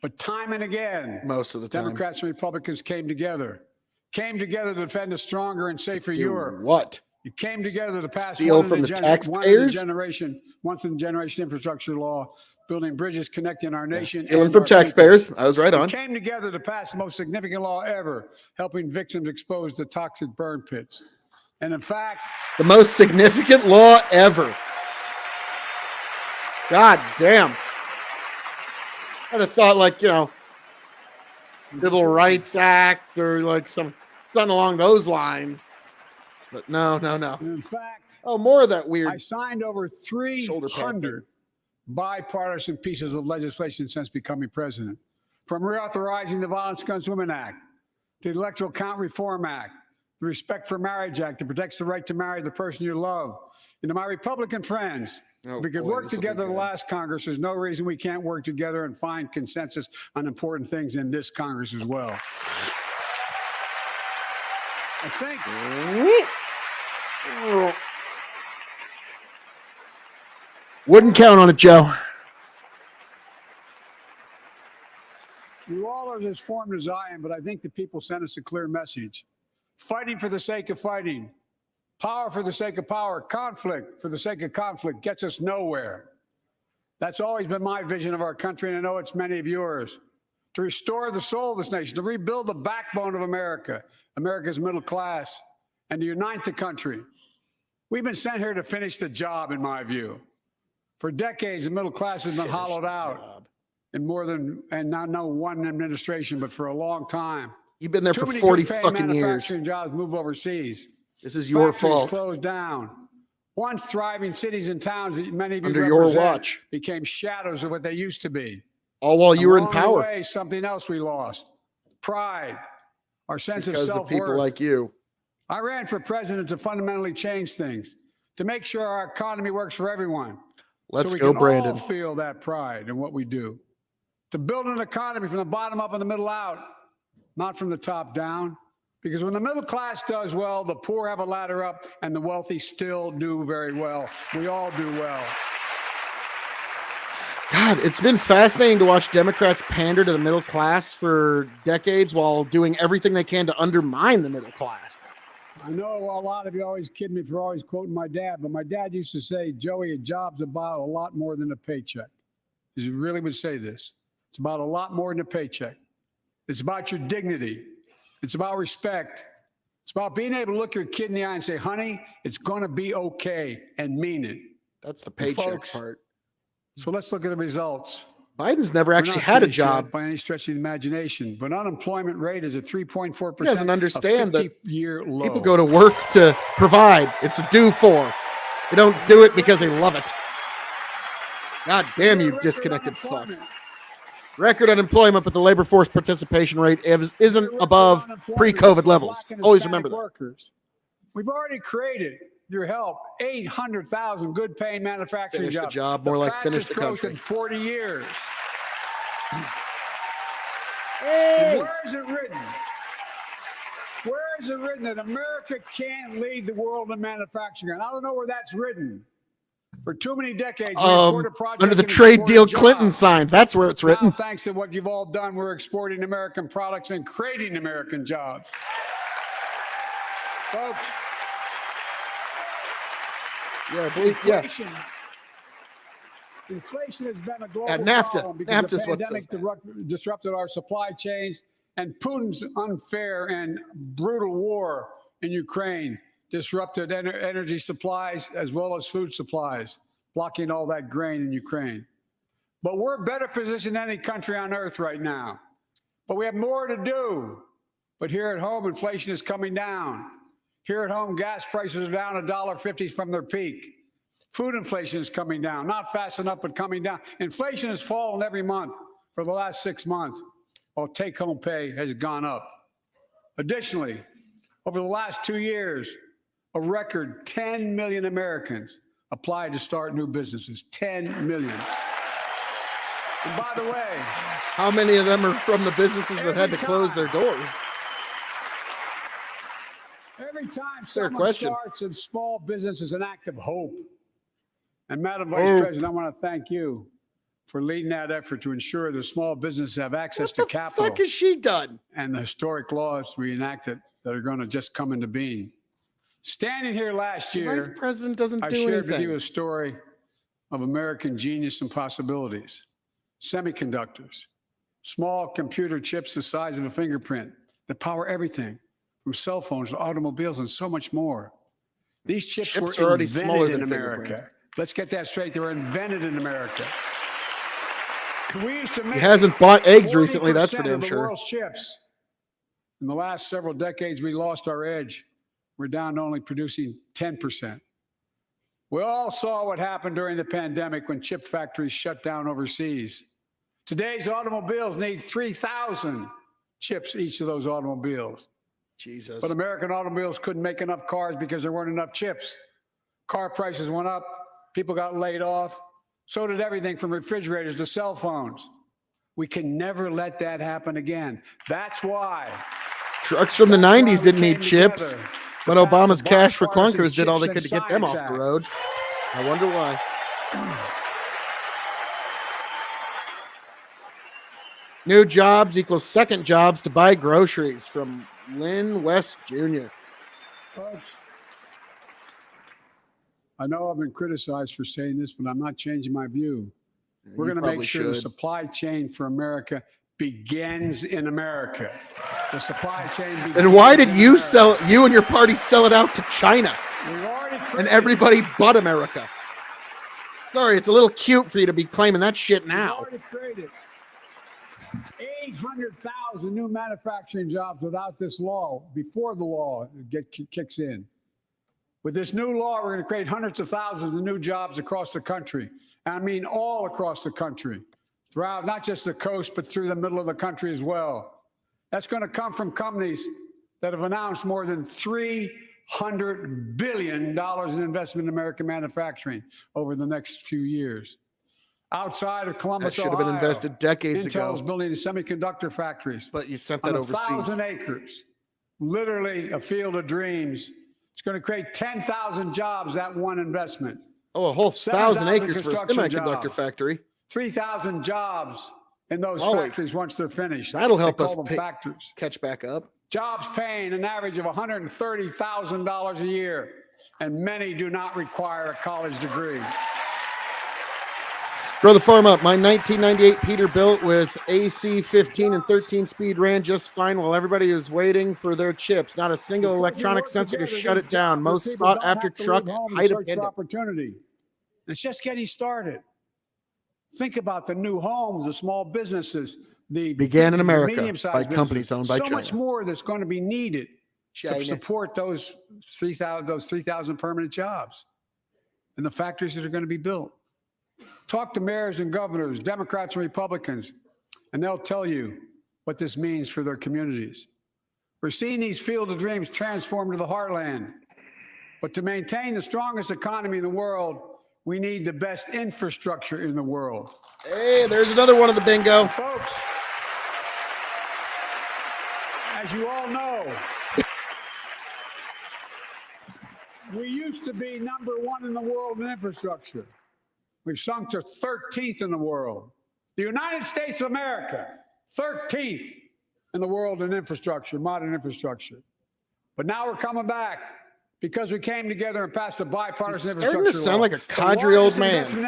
But time and again, Most of the time. Democrats and Republicans came together to defend a stronger and safer Europe. What? You came together to pass Steal from the taxpayers? once in a generation infrastructure law, building bridges connecting our nation. Stealing and from our people. taxpayers. I was right We on. came together to pass the most significant law ever, helping victims exposed to toxic burn pits. And in fact, The most significant law ever. God damn. I'd have thought, like, Civil Rights Act or like something along those lines. But no. And in fact, Oh, more of that I weird signed over shoulder pad thing. 300 bipartisan pieces of legislation since becoming president, from reauthorizing the Violence Against Women Act, the Electoral Count Reform Act, the Respect for Marriage Act that protects the right to marry the person you love. And to my Republican friends, Oh, if we could boy, work this'll be together the good. last Congress, there's no reason we can't work together and find consensus on important things in this Congress as well. I think Wouldn't count on it, Joe. you all are as formed as I am, but I think the people sent us a clear message. Fighting for the sake of fighting, power for the sake of power, conflict for the sake of conflict gets us nowhere. That's always been my vision of our country, and I know it's many of yours. To restore the soul of this nation, to rebuild the backbone of America, America's middle class, and to unite the country. We've been sent here to finish the job, in my view. For decades, the middle class has been hollowed out in more than, and not no one administration, but for a long time. You've been there Too for many 40 good-paying fucking years. manufacturing jobs move overseas. This is your Factories fault. closed down. Once thriving cities and towns that many of you Under your represent watch. became shadows of what they used to be. All while you were in Along the power way, something else we lost: pride, our sense because of of self-worth. people like you. I ran for president to fundamentally change things, to make sure our economy works for everyone. Let's so we go, can Brandon. all feel that pride in what we do. To build an economy from the bottom up and the middle out, not from the top down. Because when the middle class does well, the poor have a ladder up, and the wealthy still do very well. We all do well. God, it's been fascinating to watch Democrats pander to the middle class for decades while doing everything they can to undermine the middle class. I know a lot of you always kid me for always quoting my dad, but my dad used to say, Joey, a job's about a lot more than a paycheck. He really would say this. It's about a lot more than a paycheck. It's about your dignity. It's about respect. It's about being able to look your kid in the eye and say, honey, it's going to be okay, and mean it. That's the paycheck Folks, part. So let's look at the results. Biden's never We're actually not had a finished yet job. by any stretch of the imagination, but unemployment rate is at 3.4%. He doesn't understand that 50-year low. people go to work to provide. It's a do for. They don't do it because they love it. God damn you, Record disconnected fuck. unemployment. Record unemployment, but the labor force participation rate isn't Record above unemployment pre-COVID for levels. Black and Always Hispanic remember that. workers. We've already created, your help, 800,000 good-paying manufacturing Finish the jobs. job, more like finish fastest the growth country. in 40 years. Hey! Where is it written? Where is it written that America can't lead the world in manufacturing? And I don't know where that's written. For too many decades, we exported projects Under the and trade exported deal jobs. Clinton signed. That's where it's written. Now, thanks to what you've all done, we're exporting American products and creating American jobs. Folks, Yeah, I believe. Yeah. Inflation has been a global NAFTA. problem because NAFTA's the what pandemic says disrupted our supply chains, and Putin's unfair and brutal war in Ukraine disrupted energy supplies as well as food supplies, blocking all that grain in Ukraine. But we're better positioned than any country on earth right now. But we have more to do. But here at home, inflation is coming down. Here at home, gas prices are down $1.50 from their peak. Food inflation is coming down, not fast enough, but coming down. Inflation has fallen every month for the last 6 months, while take-home pay has gone up. Additionally, over the last 2 years, a record 10 million Americans applied to start new businesses. 10 million. And by the way, How many of them are from the businesses that had to close their doors? every time Fair someone question. starts a small business is an act of hope. And Madam Vice Hope. President, I want to thank you for leading that effort to ensure that small businesses have access What to the capital fuck has she done? and the historic laws we enacted that are going to just come into being. Standing here last The year, Vice President doesn't I do shared with you anything. a story of American genius and possibilities. Semiconductors, small computer chips the size of a fingerprint that power everything from cell phones to automobiles and so much more. These chips Chips were are already invented smaller in than America. fingerprints. Let's get that straight. They were invented in America. We used to He make hasn't bought eggs recently, that's for 40% damn of the sure. world's chips. In the last several decades, we lost our edge. We're down to only producing 10%. We all saw what happened during the pandemic when chip factories shut down overseas. Today's automobiles need 3,000 chips, each of those automobiles. Jesus. But American automobiles couldn't make enough cars because there weren't enough chips. Car prices went up, people got laid off. So did everything from refrigerators to cell phones. We can never let that happen again. That's why. Trucks from the 90s didn't need chips, but Obama's cash for clunkers did all they could to get them off the road. I wonder why. New jobs equals second jobs to buy groceries from Lynn West Jr. Folks, I know I've been criticized for saying this, but I'm not changing my view. We're going to make sure the supply chain for America begins in America. The supply chain begins. And why did you you and your party sell it out to China and everybody but America? Sorry, it's a little cute for you to be claiming that shit now. We've already created 800,000 new manufacturing jobs without this law, before the law kicks in. With this new law, we're going to create hundreds of thousands of new jobs across the country. And I mean all across the country, throughout not just the coast, but through the middle of the country as well. That's going to come from companies that have announced more than $300 billion in investment in American manufacturing over the next few years. Outside of Columbus, that should have been invested decades ago. Intel's building semiconductor factories. But you sent that overseas. 1,000 acres, literally a field of dreams. It's going to create 10,000 jobs, that one investment. Oh, a whole 1,000 acres for a semiconductor factory. 3,000 jobs in those factories once they're finished. That'll help us catch back up. Jobs paying an average of $130,000 a year, and many do not require a college degree. Grow the farm up. My 1998 Peterbilt with AC 15 and 13 speed ran just fine while everybody is waiting for their chips. Not a single electronic sensor to shut it down. Most sought after truck, height of opportunity. It's just getting started. Think about the new homes, the small businesses, the began in America by companies owned by China. So much more that's going to be needed to support those 3,000 permanent jobs and the factories that are going to be built. Talk to mayors and governors, Democrats and Republicans, and they'll tell you what this means for their communities. We're seeing these field of dreams transform to the heartland. But to maintain the strongest economy in the world, we need the best infrastructure in the world. Hey, there's another one of the bingo. Folks, as you all know, we used to be #1 in the world in infrastructure. We've sunk to 13th in the world. The United States of America, 13th in the world in infrastructure, modern infrastructure. But now we're coming back because we came together and passed a bipartisan infrastructure law. Starting to sound like a cadre old man. Can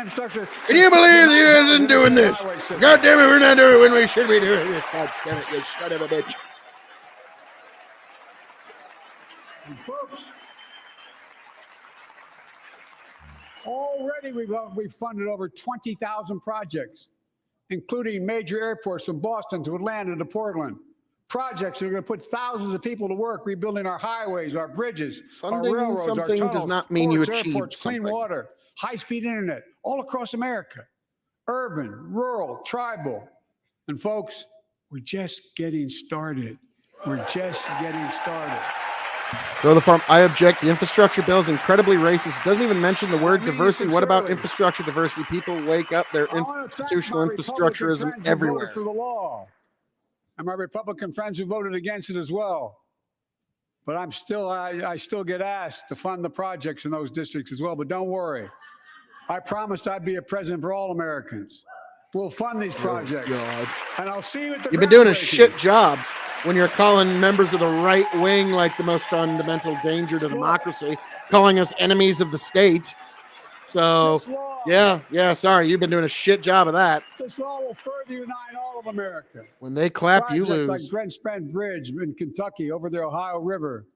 you believe the U.S. isn't doing this? God damn it, we're not doing it when we should be doing this. God damn it, you son of a bitch. And folks, already we've funded over 20,000 projects, including major airports from Boston to Atlanta to Portland. Projects that are going to put thousands of people to work rebuilding our highways, our bridges, our railroads, our tunnels, does not mean you achieve airports, clean water, high-speed internet, all across America. Urban, rural, tribal. And folks, we're just getting started. We're just getting started. Grow the farm. I object. The infrastructure bill is incredibly racist. It doesn't even mention the word diversity. What about infrastructure diversity? People wake up. Their institutional infrastructurism everywhere. For the law, and my Republican friends who voted against it as well. But I still get asked to fund the projects in those districts as well. But don't worry, I promised I'd be a president for all Americans. We'll fund these projects, and I'll see you at the. You've been doing a shit job when you're calling members of the right wing like the most fundamental danger to democracy, calling us enemies of the state. So, yeah, sorry, you've been doing a shit job of that. This law will further unite all of America. When they clap, you lose. Like Brent Spence Bridge in Kentucky over the Ohio River,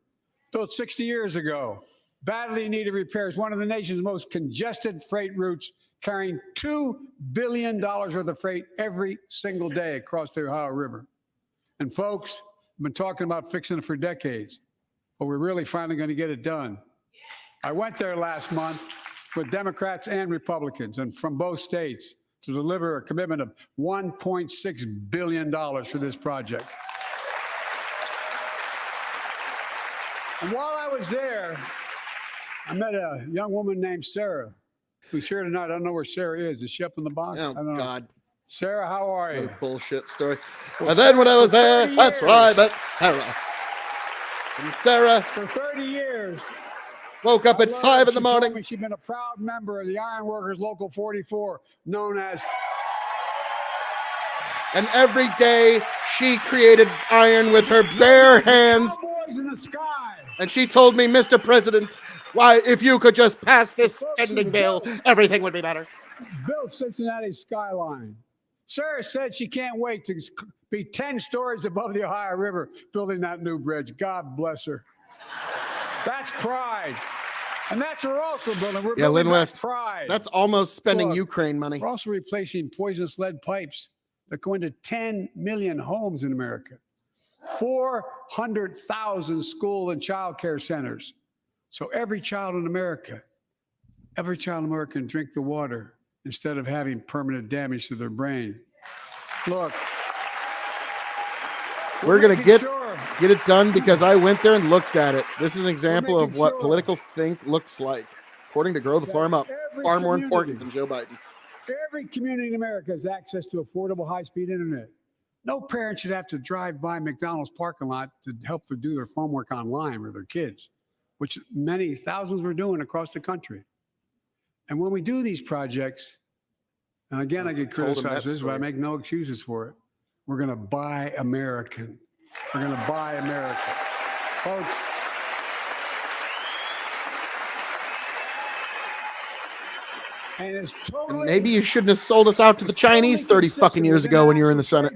built 60 years ago. badly needed repairs, one of the nation's most congested freight routes, carrying $2 billion worth of freight every single day across the Ohio River. And folks, we've been talking about fixing it for decades, but we're really finally going to get it done. I went there last month with Democrats and Republicans and from both states to deliver a commitment of $1.6 billion for this project. And while I was there, I met a young woman named Sarah, who's here tonight. I don't know where Sarah is. Is she up in the box? Oh, I don't know. God. Sarah, how are you? What a bullshit story. Well, And then when I was for there, 30 that's years. when I met Sarah. And Sarah For 30 years. woke up I at love 5 her. in the She told morning. me she'd been a proud member of the Iron Workers Local 44, known as. And every day she created iron with her bare hands. Cowboys in the sky. And she told me, Mr. President, why, if you could just pass this spending bill, everything would be better. Built Cincinnati's skyline. Sarah said she can't wait to be 10 stories above the Ohio River building that new bridge. God bless her. That's pride. And that's what we're also building. We're Yeah, building Lynn back West, pride. that's almost spending Look, Ukraine money. We're also replacing poisonous lead pipes that go into 10 million homes in America, 400,000 school and child care centers. So every child in America can drink the water instead of having permanent damage to their brain. Look, We're going to making get sure- it done because I went there and looked at it. This is an example of making what sure- political think looks like. According to Grow the Farm Up, every far more community- important than Joe Biden. Every community in America has access to affordable high-speed internet. No parent should have to drive by McDonald's parking lot to help them do their homework online with their kids, which many thousands were doing across the country. And when we do these projects, and again, I get Told him that criticized for this, but I story. make no excuses for it. We're going to buy American. We're going to buy America. Folks, and it's totally. And maybe you shouldn't have sold us out to the Chinese 30 fucking years ago when you were in the Senate.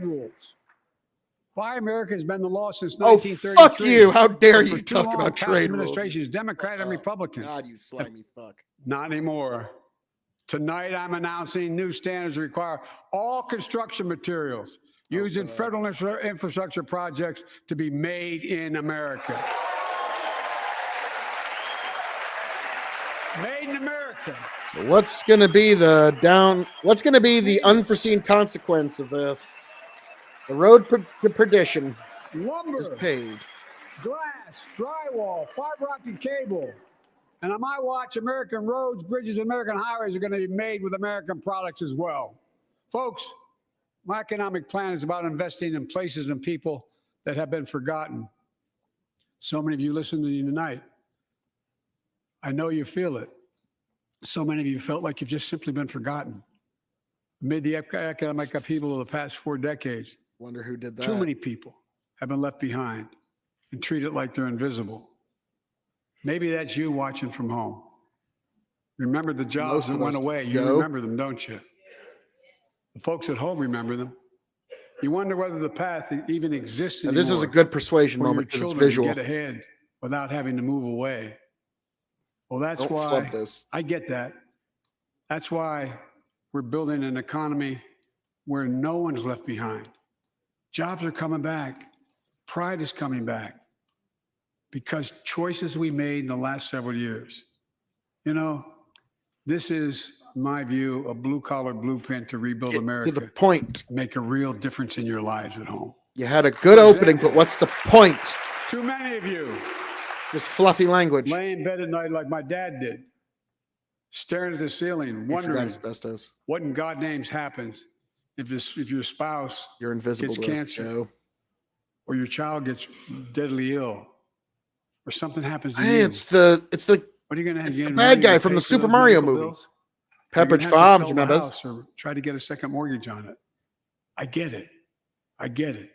Buy America has been the law since Oh, 1933. fuck you. How dare But for you too talk long, about past trade rules. administrations, Democrat and Oh, Republican. God, you slimy fuck. Not anymore. Tonight, I'm announcing new standards that require all construction materials used in God. federal infrastructure projects to be made in America. Made in America. So what's going to be the unforeseen consequence of this? The road to perdition Lumber, is paved. glass, drywall, fiber optic cable. And on my watch, American roads, bridges, and American highways are going to be made with American products as well. Folks, my economic plan is about investing in places and people that have been forgotten. So many of you listen to me tonight. I know you feel it. So many of you felt like you've just simply been forgotten. Amid the economic upheaval of the past 4 decades, Wonder who did that. too many people have been left behind and treated like they're invisible. Maybe that's you watching from home. Remember the jobs Most that of went us away. You do. remember them, don't you? The folks at home remember them. You wonder whether the path even exists And anymore. this is a good persuasion for your moment because it's children to visual. get ahead without having to move away. Well, that's Don't why flub this. I get that. That's why we're building an economy where no one's left behind. Jobs are coming back. Pride is coming back because choices we made in the last several years. You know, this is, in my view, a blue-collar blueprint to rebuild Get America. to the point. Make a real difference in your lives at home. You had a good opening, but what's the point? Too many of you Just fluffy language. lay in bed at night like my dad did, staring at the ceiling, You forgot wondering asbestos. what in God names happens if your spouse You're invisible gets to us, cancer. Joe. or your child gets deadly ill or something happens to Hey, you. it's the What are you going to have? it's You the gonna bad run guy to from pay the for Super those Mario medical movie. bills? You're Pepperidge gonna have to Farms, sell the remember? house or try to get a second mortgage on it. I get it. I get it.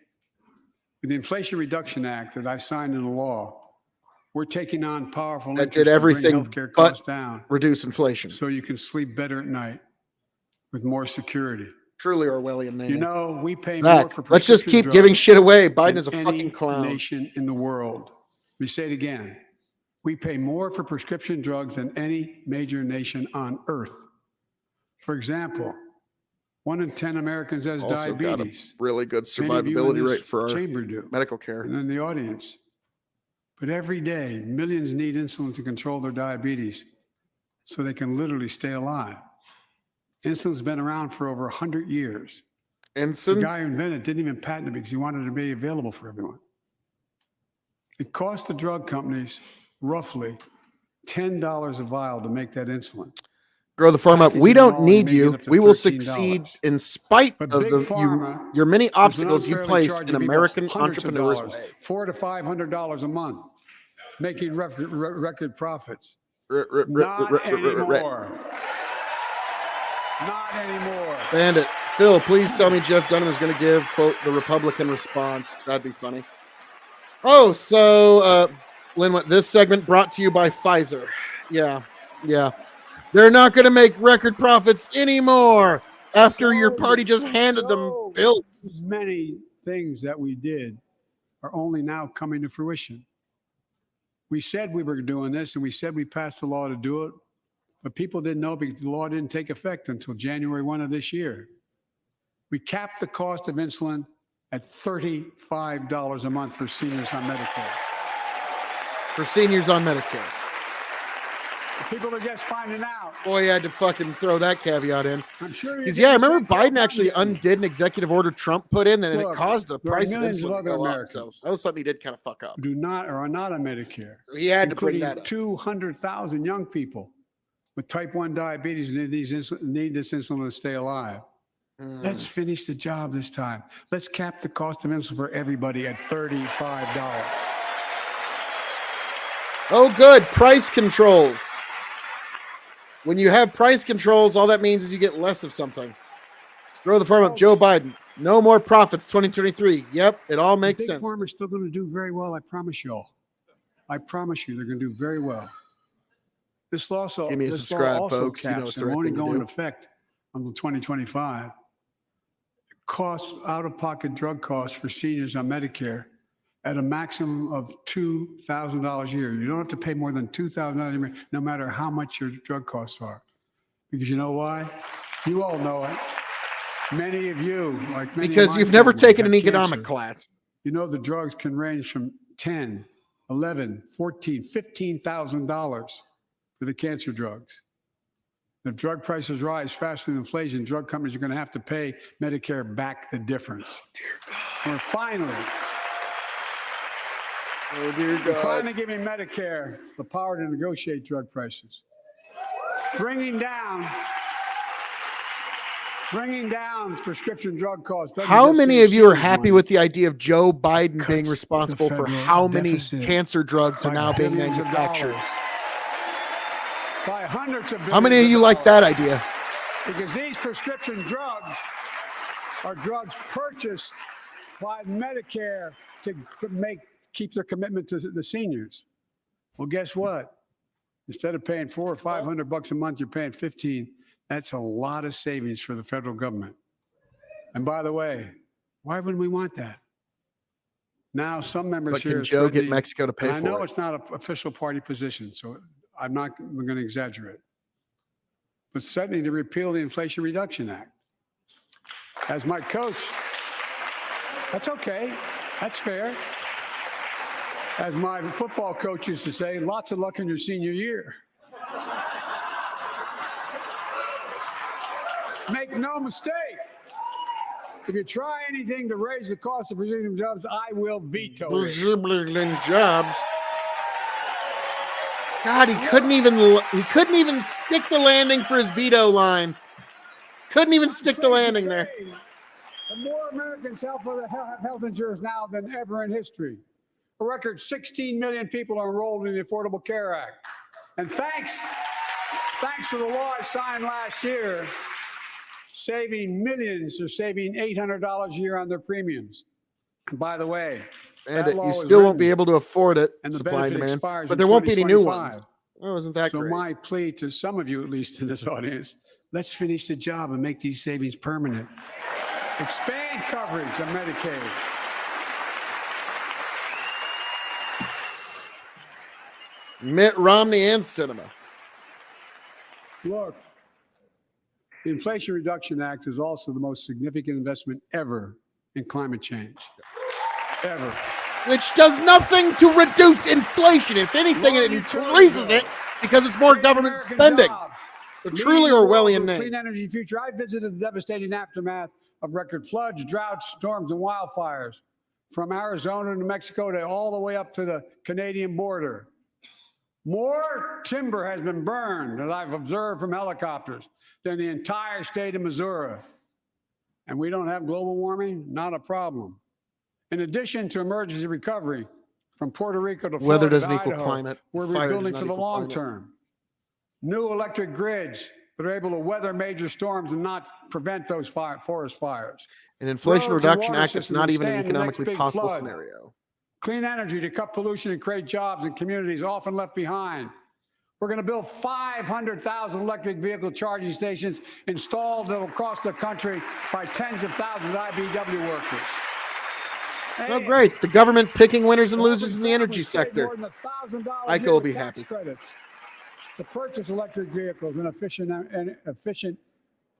With the Inflation Reduction Act that I signed into law, we're taking on powerful That interests did to bring everything healthcare but costs down Reduce inflation. so you can sleep better at night with more security. Truly Orwellian naming. You know, we pay more Zach, for let's just prescription keep giving drugs shit away. Biden than is a any fucking clown. nation in the world. Let me say it again. We pay more for prescription drugs than any major nation on earth. For example, 1 in 10 Americans has Also got a diabetes. really good Many of you in survivability this rate for our chamber do, medical care. and in the audience. But every day, millions need insulin to control their diabetes so they can literally stay alive. Insulin's been around for over 100 years. The Insulin, guy who invented it didn't even patent it because he wanted it to be available for everyone. It cost the drug companies roughly $10 a vial to make that insulin. grow the farm up. We Packaging don't all, need you may you. get up to We will $13. succeed in spite But of Big Pharma your many has been obstacles you unfairly place charging in people American hundreds of entrepreneurs' dollars, way. $400 to $500 a month, making record profits. Not Not anymore. Not anymore. Bandit. Phil, please tell me Jeff Dunham is going to give, quote, the Republican response. That'd be funny. Oh, so, Lynn, this segment brought to you by Pfizer. Yeah. They're not going to make record profits anymore after your party just handed them billions. Many things that we did are only now coming to fruition. We said we were doing this, and we said we passed the law to do it, but people didn't know because the law didn't take effect until January 1 of this year. We capped the cost of insulin at $35 a month for seniors on Medicare. For seniors on Medicare. People are just finding out. Boy, you had to fucking throw that caveat in. I'm sure you Because, didn't I remember think that Biden actually was something. undid an executive order Trump put in, and it Look, caused the there are price of millions of insulin to other go up. Americans So that was something he did kind of fuck up. do not or are not on Medicare. So he had to bring including that up. 200,000 young people with type 1 diabetes need this insulin to stay alive. Let's finish the job this time. Let's cap the cost of insulin for everybody at $35. Oh, good. Price controls. When you have price controls, all that means is you get less of something. Grow the farm up. Joe Biden. No more profits 2023. Yep, it all makes Big sense. Pharma's still going to do very well, I promise you all. I promise you they're going to do very well. This law also, Give me a this law subscribe, also folks. You know caps it's the and right won't thing to go do. into effect until 2025. Costs, out-of-pocket drug costs for seniors on Medicare at a maximum of $2,000 a year. You don't have to pay more than $2,000 a year, no matter how much your drug costs are. Because you know why? You all know it. Many of you, like many Because of my you've never family, taken have an economic cancer. class. You know the drugs can range from $10, $11, $14, $15,000 for the cancer drugs. If drug prices rise faster than inflation, drug companies are going to have to pay Medicare back the difference. We're finally giving Medicare the power to negotiate drug prices, bringing down prescription drug costs. How many of you are happy with the idea of Joe Biden being responsible for how many cancer drugs are now being manufactured? By hundreds of billions. How many of you like that idea? Because these prescription drugs are drugs purchased by Medicare to keep their commitment to the seniors. Well, guess what? Instead of paying $400 or $500 a month, you're paying $15. That's a lot of savings for the federal government. And by the way, why wouldn't we want that? Now, some members But here can are Joe get threatening- Mexico to pay and I know for it? it's not an official party position, so I'm not going to exaggerate. But threatening to repeal the Inflation Reduction Act. As my coach, that's okay. That's fair. As my football coach used to say, lots of luck in your senior year. Make no mistake. If you try anything to raise the cost of prescription jobs, I will veto it. Jobs. God, he couldn't even stick the landing for his veto line. Couldn't even stick the landing there. More Americans have health insurance now than ever in history. A record 16 million people are enrolled in the Affordable Care Act. And thanks to the law I signed last year, millions are saving $800 a year on their premiums. And by the way, And that law you was still won't written, be able to afford it, and the supply and benefit demand. expires But in there won't be any new 2025. ones. Oh, isn't that So great? my plea to some of you, at least in this audience, let's finish the job and make these savings permanent. Expand coverage of Medicaid. Mitt Romney and Sinema. Look, the Inflation Reduction Act is also the most significant investment ever in climate change. Ever. Which does nothing to reduce inflation. If anything, it increases it because it's more government spending. A truly Orwellian name. Clean energy future. I visited the devastating aftermath of record floods, droughts, storms, and wildfires from Arizona to New Mexico to all the way up to the Canadian border. More timber has been burned, that I've observed from helicopters, than the entire state of Missouri. And we don't have global warming? Not a problem. In addition to emergency recovery from Puerto Rico to Florida Weather doesn't to equal Idaho, climate. we're Fire does rebuilding not for the equal long climate. term. New electric grids that are able to weather major storms and not prevent those forest fires. An Inflation Roads and Reduction water Act that's systems not to even an stand the next economically big possible flood. scenario. Clean energy to cut pollution and create jobs in communities often left behind. We're going to build 500,000 electric vehicle charging stations installed across the country by tens of thousands of IBW workers. Well, great. The government picking winners and losers in the energy sector. ICO will be happy. To purchase electric vehicles and efficient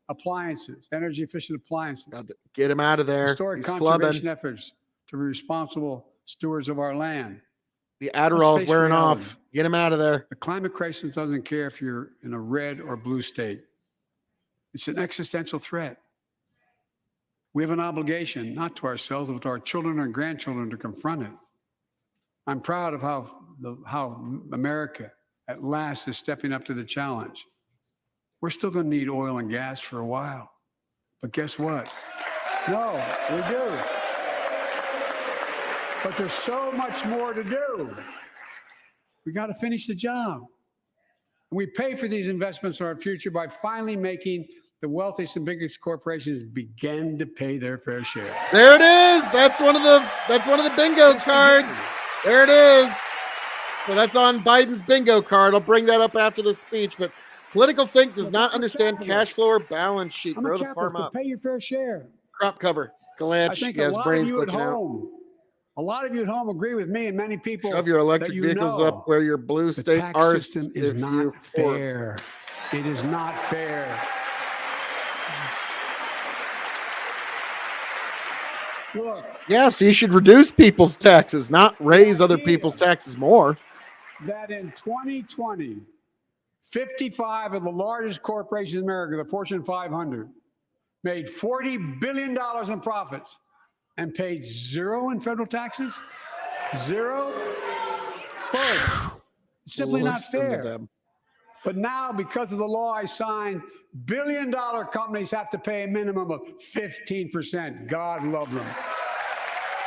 appliances, energy efficient appliances. Get him out of there. Historic He's conservation flubbing. efforts to be responsible stewards of our land. The Adderall's face wearing reality. off. Get him out of there. The climate crisis doesn't care if you're in a red or blue state. It's an existential threat. We have an obligation, not to ourselves, but to our children and grandchildren, to confront it. I'm proud of how America at last is stepping up to the challenge. We're still going to need oil and gas for a while. But guess what? No, we do. But there's so much more to do. We got to finish the job. And we pay for these investments in our future by finally making the wealthiest and biggest corporations begin to pay their fair share. There it is. That's one of the bingo cards. There it is. So that's on Biden's bingo card. I'll bring that up after the speech. But Political Think does not understand cash flow or balance sheet. Grow the farm up. Pay your fair share. Crop cover. Galanch. He has brains glitching out. A lot of you at home agree with me and many people. Shove your electric vehicles up where your blue state tax system is not fair. It is not fair. Look, yeah, so you should reduce people's taxes, not raise other people's taxes more. That in 2020, 55 of the largest corporations in America, the Fortune 500, made $40 billion in profits and paid zero in federal taxes? Zero? Folks, simply not fair. But now, because of the law I signed, billion-dollar companies have to pay a minimum of 15%. God love them.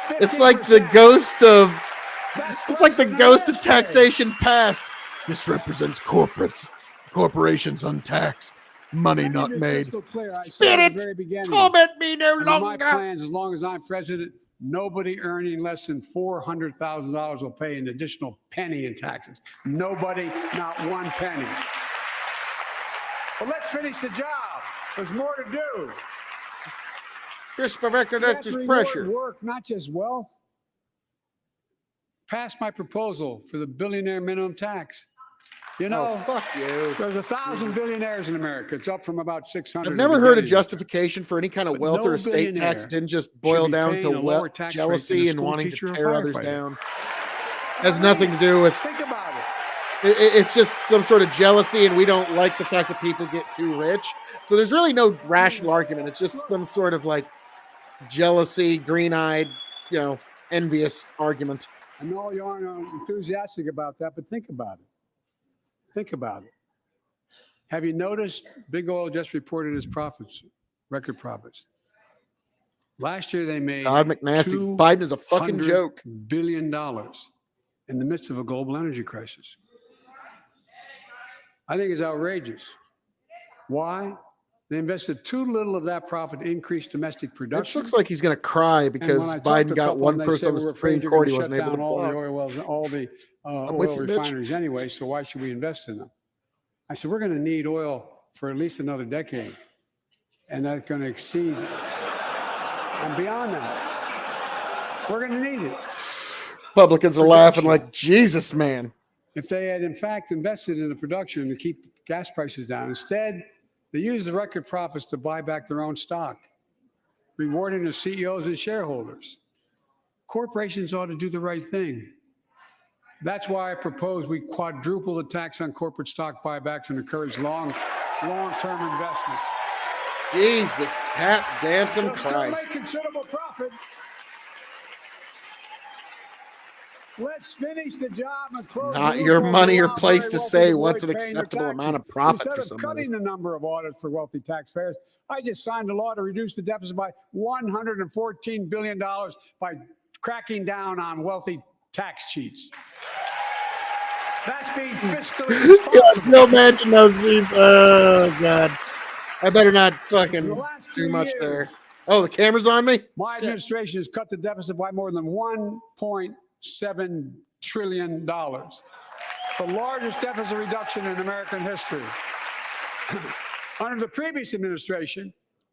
15%. It's like the ghost of taxation past. This represents corporations untaxed, money not made. Spit it! Torment me no longer! My plans, as long as I'm president, nobody earning less than $400,000 will pay an additional penny in taxes. Nobody, not one penny. But let's finish the job. There's more to do. Pressure. Work, not just wealth. Pass my proposal for the billionaire minimum tax. You know, fuck you. There's 1,000 billionaires in America. It's up from about 600. I've never heard a justification for any kind of wealth or estate tax. It didn't just boil down to jealousy and wanting to tear others down. Has nothing to do with. Think about it. It's just some sort of jealousy, and we don't like the fact that people get too rich. So there's really no rational argument. It's just some sort of like jealousy, green-eyed, envious argument. I know you aren't enthusiastic about that, but think about it. Think about it. Have you noticed Big Oil just reported its profits, record profits? Last year they made Todd McNasty. Biden is a fucking joke. $200 billion in the midst of a global energy crisis. I think it's outrageous. Why? They invested too little of that profit to increase domestic production. It looks like he's going to cry because Biden got one person on the Supreme Court he wasn't able to block. All the oil refineries anyway, so why should we invest in them? I said, we're going to need oil for at least another decade. And that's going to exceed and beyond that. We're going to need it. Republicans are laughing like, Jesus, man. if they had in fact invested in the production to keep gas prices down. Instead, they used the record profits to buy back their own stock, rewarding their CEOs and shareholders. Corporations ought to do the right thing. That's why I propose we quadruple the tax on corporate stock buybacks and encourage long-term investments. Jesus, tap dancing They'll still Christ. make considerable profit. Let's finish the job and close the Not your loopholes money or allow place very to wealthy say to what's an avoid paying their acceptable amount taxes. of profit Instead for of somebody. cutting the number of audits for wealthy taxpayers, I just signed a law to reduce the deficit by $114 billion by cracking down on wealthy tax cheats. That's being fiscally God, responsible. no mention those. Oh God, I better not In the fucking last do 2 much years, there. Oh, the camera's on me. my Shit. administration has cut the deficit by more than $1.7 trillion, the largest deficit reduction in American history. Under the previous administration,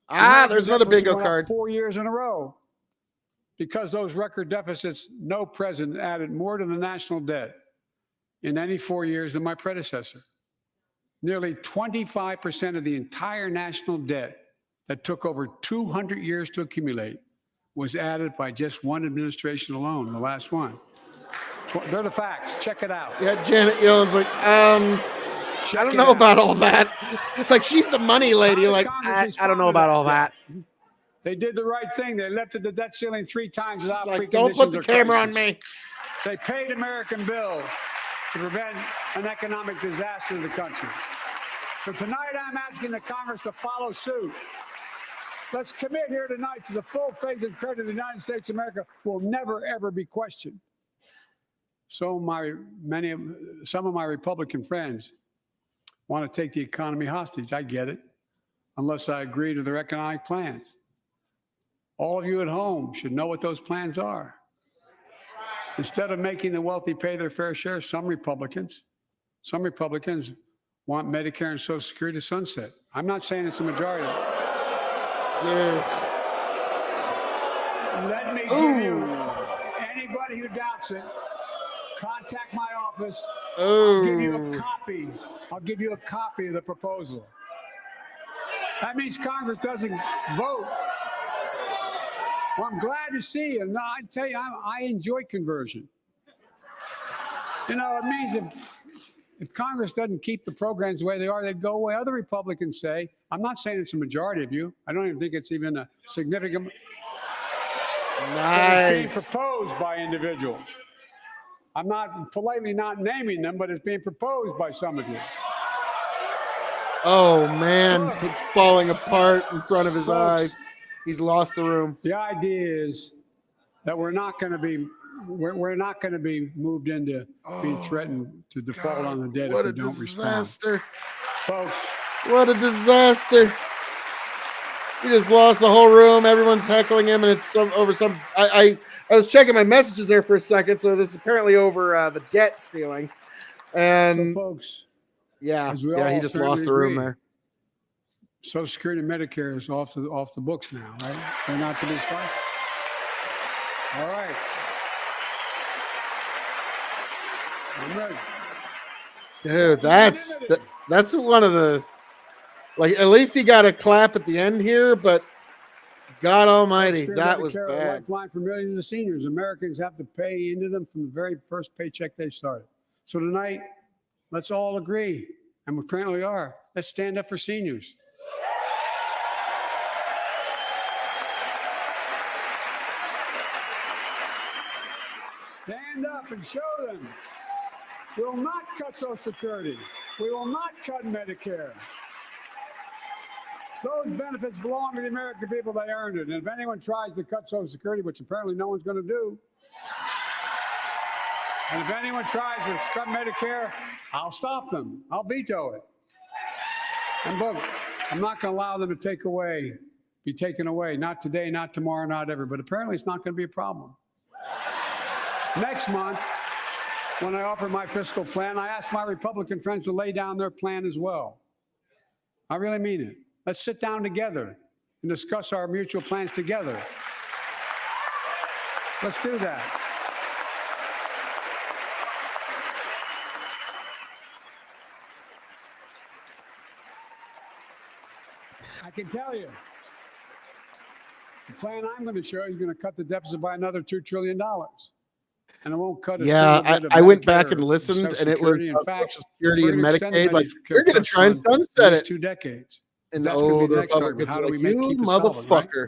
There's another deficit bingo went up card. 4 years in a row. Because those record deficits, no president added more to the national debt in any 4 years than my predecessor. Nearly 25% of the entire national debt that took over 200 years to accumulate was added by just one administration alone, the last one. They're the facts. Check it out. Yeah, Janet Yellen's like, I don't know about all that. Like, she's the money lady. Like, I don't know about all that. They did the right thing. They lifted the debt ceiling 3 times without Like, preconditions don't put the or camera on crisis. me. They paid American bills to prevent an economic disaster in the country. So tonight I'm asking the Congress to follow suit. Let's commit here tonight to the full faith and credit of the United States of America will never, ever be questioned. So some of my Republican friends want to take the economy hostage. I get it, unless I agree to their economic plans. All of you at home should know what those plans are. Instead of making the wealthy pay their fair share, some Republicans want Medicare and Social Security to sunset. I'm not saying it's a majority. Dude. Let me give you, anybody who doubts it, contact my office. I'll give you a copy. I'll give you a copy of the proposal. That means Congress doesn't vote. Well, I'm glad to see you. And I tell you, I enjoy conversion. You know, it means if Congress doesn't keep the programs the way they are, they'd go away. Other Republicans say, I'm not saying it's a majority of you. I don't even think it's even a significant. Nice. It's being proposed by individuals. I'm not politely not naming them, but it's being proposed by some of you. Oh, man. It's falling apart in front of his Folks, eyes. He's lost the room. The idea is that we're not going to be moved into being threatened to default on the debt if we don't disaster. respond. Folks, What a disaster. He just lost the whole room. Everyone's heckling him, and it's over some. I was checking my messages there for a second, so this is apparently over the debt ceiling. And so folks, yeah, as we he all just lost the room agree, there. Social Security and Medicare is off the books now, right? They're not to be spiked. All right. I'm ready. Dude, that's one of the, like, at least he got a clap at the end here, but God Almighty, that was Medicare, a bad. lifeline for millions of seniors. Americans have to pay into them from the very first paycheck they started. So tonight, let's all agree, and we apparently are. Let's stand up for seniors. Stand up and show them. We will not cut Social Security. We will not cut Medicare. Those benefits belong to the American people. They earned it. And if anyone tries to cut Social Security, which apparently no one's going to do, and if anyone tries to cut Medicare, I'll stop them. I'll veto it. And look, I'm not going to allow them to be taken away. Not today, not tomorrow, not ever. But apparently it's not going to be a problem. Next month, when I offer my fiscal plan, I ask my Republican friends to lay down their plan as well. I really mean it. Let's sit down together and discuss our mutual plans together. Let's do that. I can tell you. The plan I'm going to show you is going to cut the deficit by another $2 trillion. And it won't cut a Yeah, single bit of I went back Medicare and or listened, Social and it was Security. In fact, Social Security we're and going to extend the Medicaid. Like, Medicare you're going to trust try and fund the sunset next it. 2 decades. And That's going to be the the next argument. Republicans How are do like, we you keep it solvent, right? motherfucker.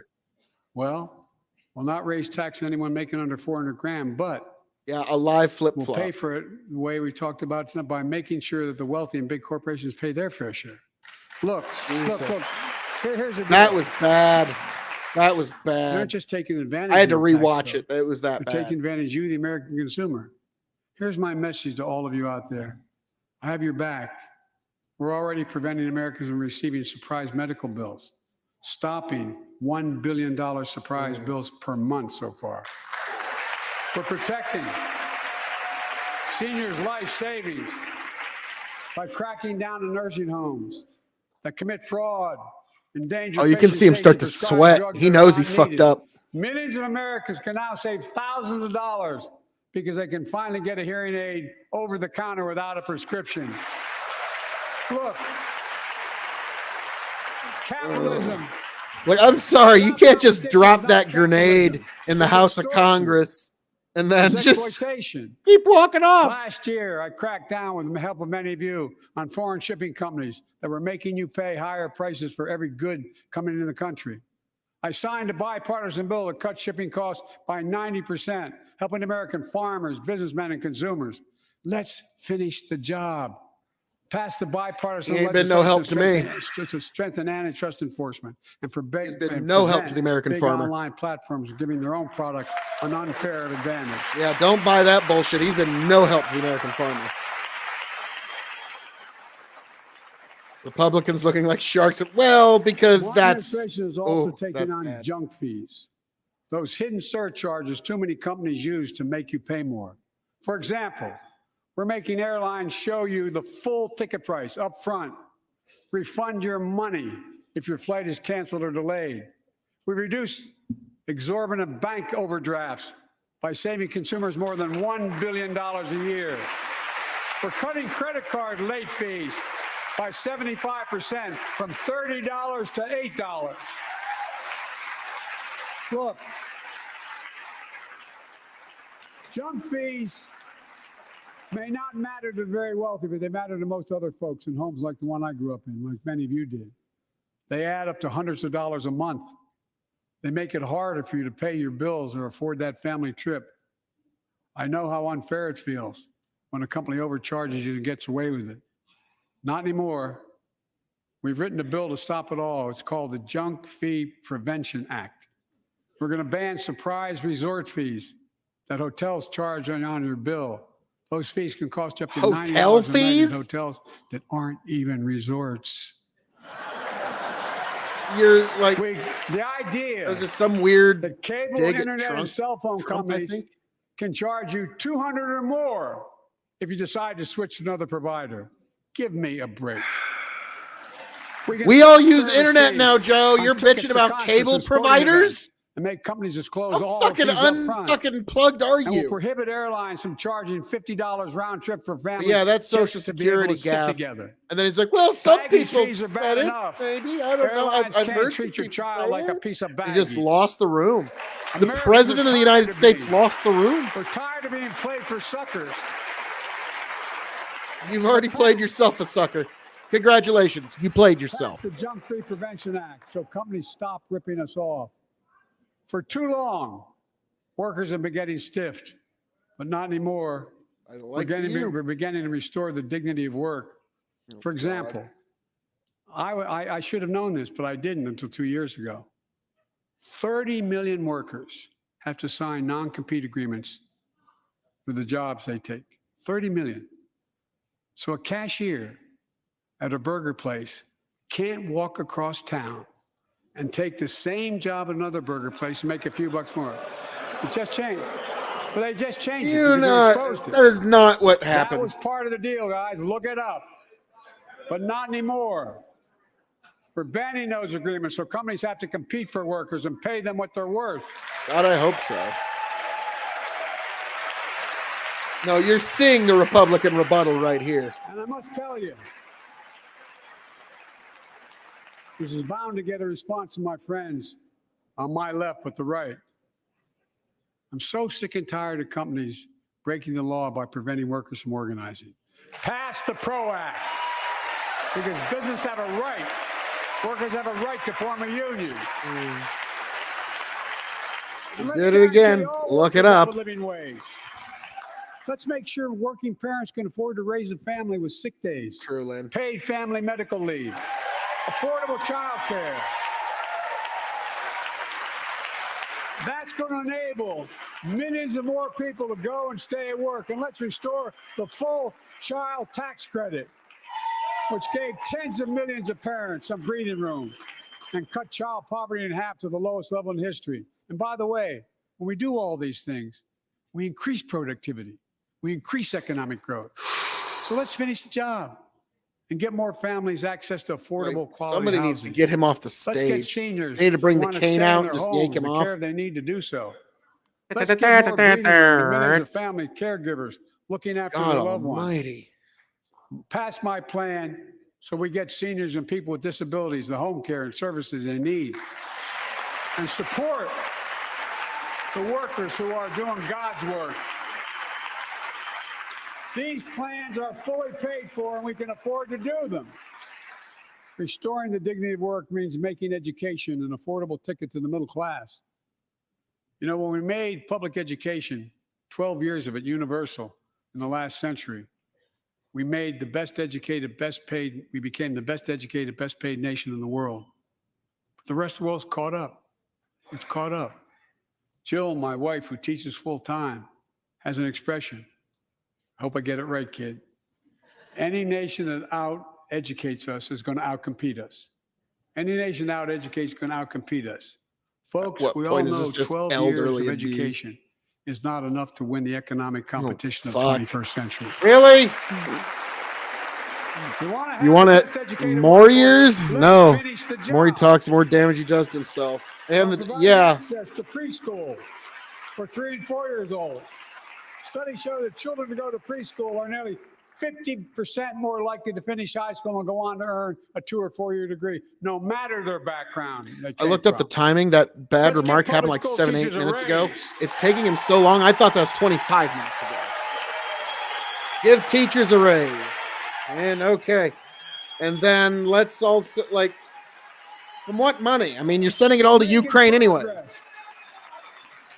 Well, we'll not raise tax on anyone making under 400 grand, but Yeah, a live flip we'll flop. pay for it the way we talked about tonight by making sure that the wealthy and big corporations pay their fair share. Look, Jesus. here's the deal. That was bad. That was They're not bad. just taking advantage. I had to of the tax rewatch code. it. It was that They're bad. taking advantage of you, the American consumer. Here's my message to all of you out there. I have your back. We're already preventing Americans from receiving surprise medical bills, stopping $1 billion surprise bills per month so far. We're protecting seniors' life savings by cracking down on nursing homes that commit fraud, endanger Oh, you can patient see him start safety, to prescribe sweat. drugs He that are knows he not fucked needed. up. Millions of Americans can now save thousands of dollars because they can finally get a hearing aid over the counter without a prescription. Look, capitalism. Like, I'm sorry, you can't just drop that grenade in the House of Congress and then is just exploitation. keep walking off. Last year, I cracked down with the help of many of you on foreign shipping companies that were making you pay higher prices for every good coming into the country. I signed a bipartisan bill that cut shipping costs by 90%, helping American farmers, businessmen, and consumers. Let's finish the job. Pass the bipartisan He ain't been no help to me. to strengthen antitrust enforcement and for big. He's been no help to the American big farmer. online platforms giving their own products an unfair advantage. Yeah, don't buy that bullshit. He's been no help to the American farmer. Republicans looking like sharks. Well, because My that's administration is also taking that's on bad. junk fees. Those hidden surcharges too many companies use to make you pay more. For example, we're making airlines show you the full ticket price up front, refund your money if your flight is canceled or delayed. We reduced exorbitant bank overdrafts by saving consumers more than $1 billion a year. We're cutting credit card late fees by 75% from $30 to $8. Look, junk fees may not matter to the very wealthy, but they matter to most other folks in homes like the one I grew up in, like many of you did. They add up to hundreds of dollars a month. They make it harder for you to pay your bills or afford that family trip. I know how unfair it feels when a company overcharges you and gets away with it. Not anymore. We've written a bill to stop it all. It's called the Junk Fee Prevention Act. We're going to ban surprise resort fees that hotels charge on your bill. Those fees can cost you up to $90 Hotel a night in fees? hotels that aren't even resorts. You're like, The idea there's just some weird that cable, dig at internet, and Trump- cell phone Trump, I companies think. can charge you $200 or more if you decide to switch to another provider. Give me a break. can We all stop use service internet fees now, Joe. on You're tickets bitching to about concerts cable and sporting providers? events and make companies disclose How all fucking fees up front. unfucking plugged are And will you? prohibit airlines from charging $50 round trip for families. Yeah, that's just Social to be able Security to sit gap. together. And then he's like, well, some Baggage people fees are said bad it. enough. Maybe. I don't know. Airlines I've can't heard some treat your people child say like a it. piece of You baggage. just lost the room. The Americans president are of the tired United of States being- lost the room. We're tired of being played for suckers. You've already played yourself a sucker. Congratulations. You played Pass yourself. the Junk Fee Prevention Act so companies stop ripping us off. For too long, workers have been getting stiffed, but not anymore. We're beginning to restore the dignity of work. For example, I should have known this, but I didn't until 2 years ago. 30 million workers have to sign non-compete agreements for the jobs they take. 30 million. So a cashier at a burger place can't walk across town and take the same job at another burger place and make a few bucks more. It just changed. But they just changed it You're because not. they exposed it. That is not what That happened. was part of the deal, guys. Look it up. But not anymore. We're banning those agreements so companies have to compete for workers and pay them what they're worth. God, I hope so. No, you're seeing the Republican rebuttal right here. And I must tell you, which is bound to get a response from my friends on my left but the right. I'm so sick and tired of companies breaking the law by preventing workers from organizing. Pass the PRO Act, because business have a right, workers have a right to form a union. Did it again. Look it up. Living wage. Let's make sure working parents can afford to raise a family with sick days, True, Lynn. paid family medical leave, affordable child care. That's going to enable millions of more people to go and stay at work. And let's restore the full child tax credit, which gave tens of millions of parents some breathing room and cut child poverty in half to the lowest level in history. And by the way, when we do all these things, we increase productivity, we increase economic growth. So let's finish the job and get more families access to affordable quality Somebody housing. needs to get him off the Let's get stage. seniors They need to bring who the wanna cane stay in out their and just homes yank him the off. care they need to do so. Let's give more breathing room to millions of family caregivers looking after God their loved ones. almighty. Pass my plan so we get seniors and people with disabilities the home care and services they need. And support the workers who are doing God's work. These plans are fully paid for and we can afford to do them. Restoring the dignity of work means making education an affordable ticket to the middle class. You know, when we made public education, 12 years of it universal in the last century, we made the best educated, best paid, we became the best educated, best paid nation in the world. But the rest of the world's caught up. It's caught up. Jill, my wife, who teaches full time, has an expression. I hope I get it right, kid. Any nation that out-educates us is going to out-compete us. Any nation that out-educates is going to out-compete us. Folks, we all know 12 years of education is not enough to win the economic competition of the 21st century. Really? You want more years? No. The more he talks, the more damage he does to himself. And access to preschool for 3 and 4 years old. Studies show that children who go to preschool are nearly 50% more likely to finish high school and go on to earn a 2 or 4 year degree, no matter their background. I looked up the timing. That bad remark happened like 7-8 minutes ago. It's taking him so long. I thought that was 25 minutes ago. Give teachers a raise. And okay. And then let's also, like, from what money? I mean, you're sending it all to Ukraine anyways.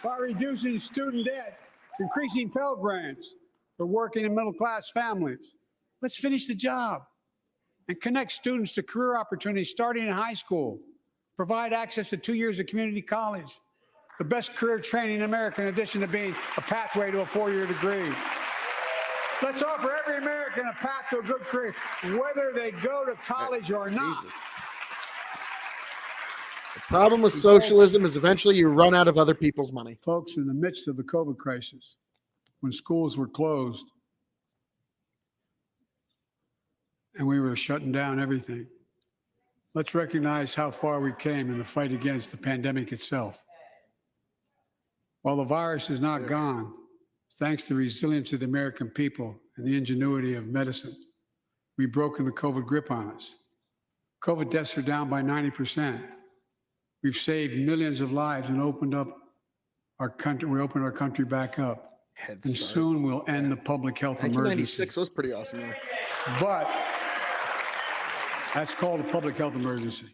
By reducing student debt, increasing Pell Grants for working and middle-class families. Let's finish the job and connect students to career opportunities starting in high school. Provide access to 2 years of community college, the best career training in America, in addition to being a pathway to a 4-year degree. Let's offer every American a path to a good career, whether they go to college or not. Jesus. The problem with socialism is eventually you run out of other people's money. Folks, in the midst of the COVID crisis, when schools were closed and we were shutting down everything, let's recognize how far we came in the fight against the pandemic itself. While the virus is not gone, thanks to the resilience of the American people and the ingenuity of medicine, we've broken the COVID grip on us. COVID deaths are down by 90%. We've saved millions of lives and opened up our country. We opened our country back up. And soon we'll end the public health emergency. 1996 was pretty awesome. Man. But that's called a public health emergency.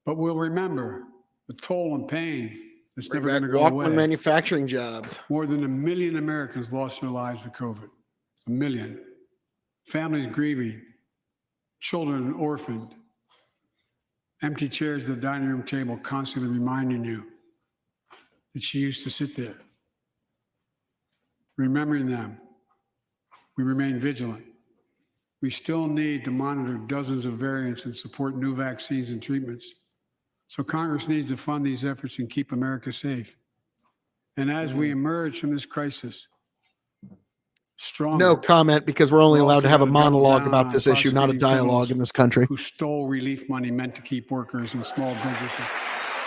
But we'll remember the toll and pain that's never going to go away. Manufacturing jobs. More than 1 million Americans lost their lives to COVID. 1 million. Families grieving. Children orphaned. Empty chairs at the dining room table constantly reminding you that she used to sit there. Remembering them, we remain vigilant. We still need to monitor dozens of variants and support new vaccines and treatments. So Congress needs to fund these efforts and keep America safe. And as we emerge from this crisis, stronger. No comment, because we're only allowed to have a monologue about this issue, not a dialogue in this country. Who stole relief money meant to keep workers and small businesses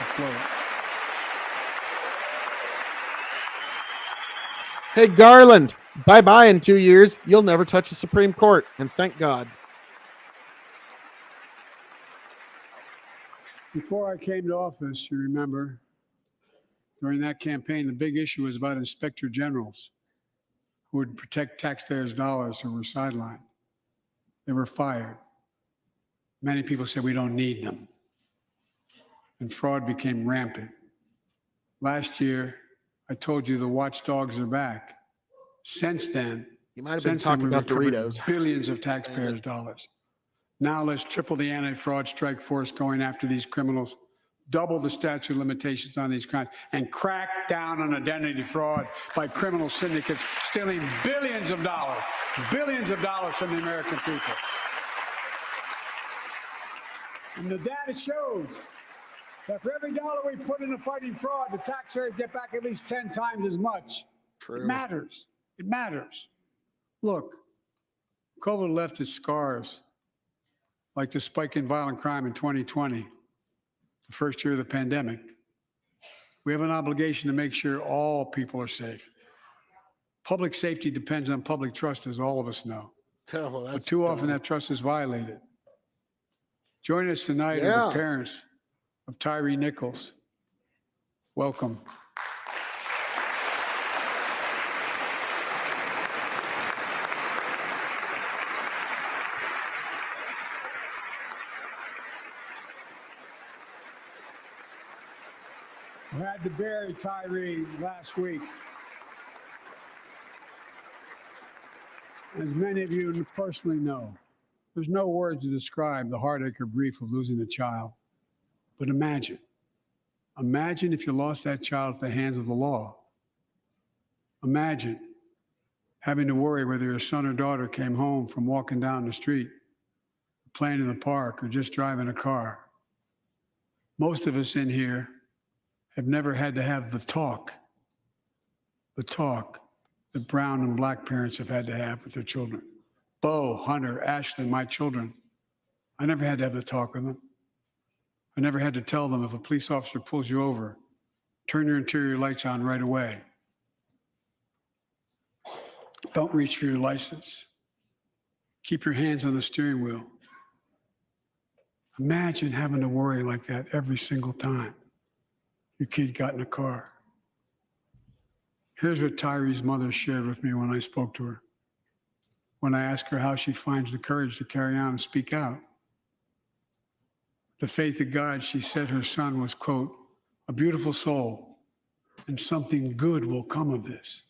afloat. Hey, Garland, bye-bye in 2 years. You'll never touch the Supreme Court, and thank God. Before I came to office, you remember, during that campaign, the big issue was about inspector generals who would protect taxpayers' dollars who were sidelined. They were fired. Many people said we don't need them. And fraud became rampant. Last year, I told you the watchdogs are back. Since then, You might have been talking we about recovered Doritos. billions of taxpayers' dollars. Now let's triple the anti-fraud strike force going after these criminals, double the statute of limitations on these crimes, and crack down on identity fraud by criminal syndicates stealing billions of dollars from the American people. And the data shows that for every dollar we put into fighting fraud, the taxpayers get back at least 10 times as much. True. It matters. It matters. Look, COVID left its scars, like the spike in violent crime in 2020, the first year of the pandemic. We have an obligation to make sure all people are safe. Public safety depends on public trust, as all of us know. Oh, well, But that's too often dumb. that trust is violated. Join us tonight are Yeah. the parents of Tyree Nichols. Welcome. I had to bury Tyree last week. As many of you personally know, there's no words to describe the heartache or grief of losing a child. But imagine if you lost that child at the hands of the law. Imagine having to worry whether your son or daughter came home from walking down the street, playing in the park, or just driving a car. Most of us in here have never had to have the talk that brown and black parents have had to have with their children. Bo, Hunter, Ashley, my children. I never had to have the talk with them. I never had to tell them if a police officer pulls you over, turn your interior lights on right away. Don't reach for your license. Keep your hands on the steering wheel. Imagine having to worry like that every single time your kid got in a car. Here's what Tyree's mother shared with me when I spoke to her. When I asked her how she finds the courage to carry on and speak out. The faith of God, she said her son was, quote, a beautiful soul, and something good will come of this.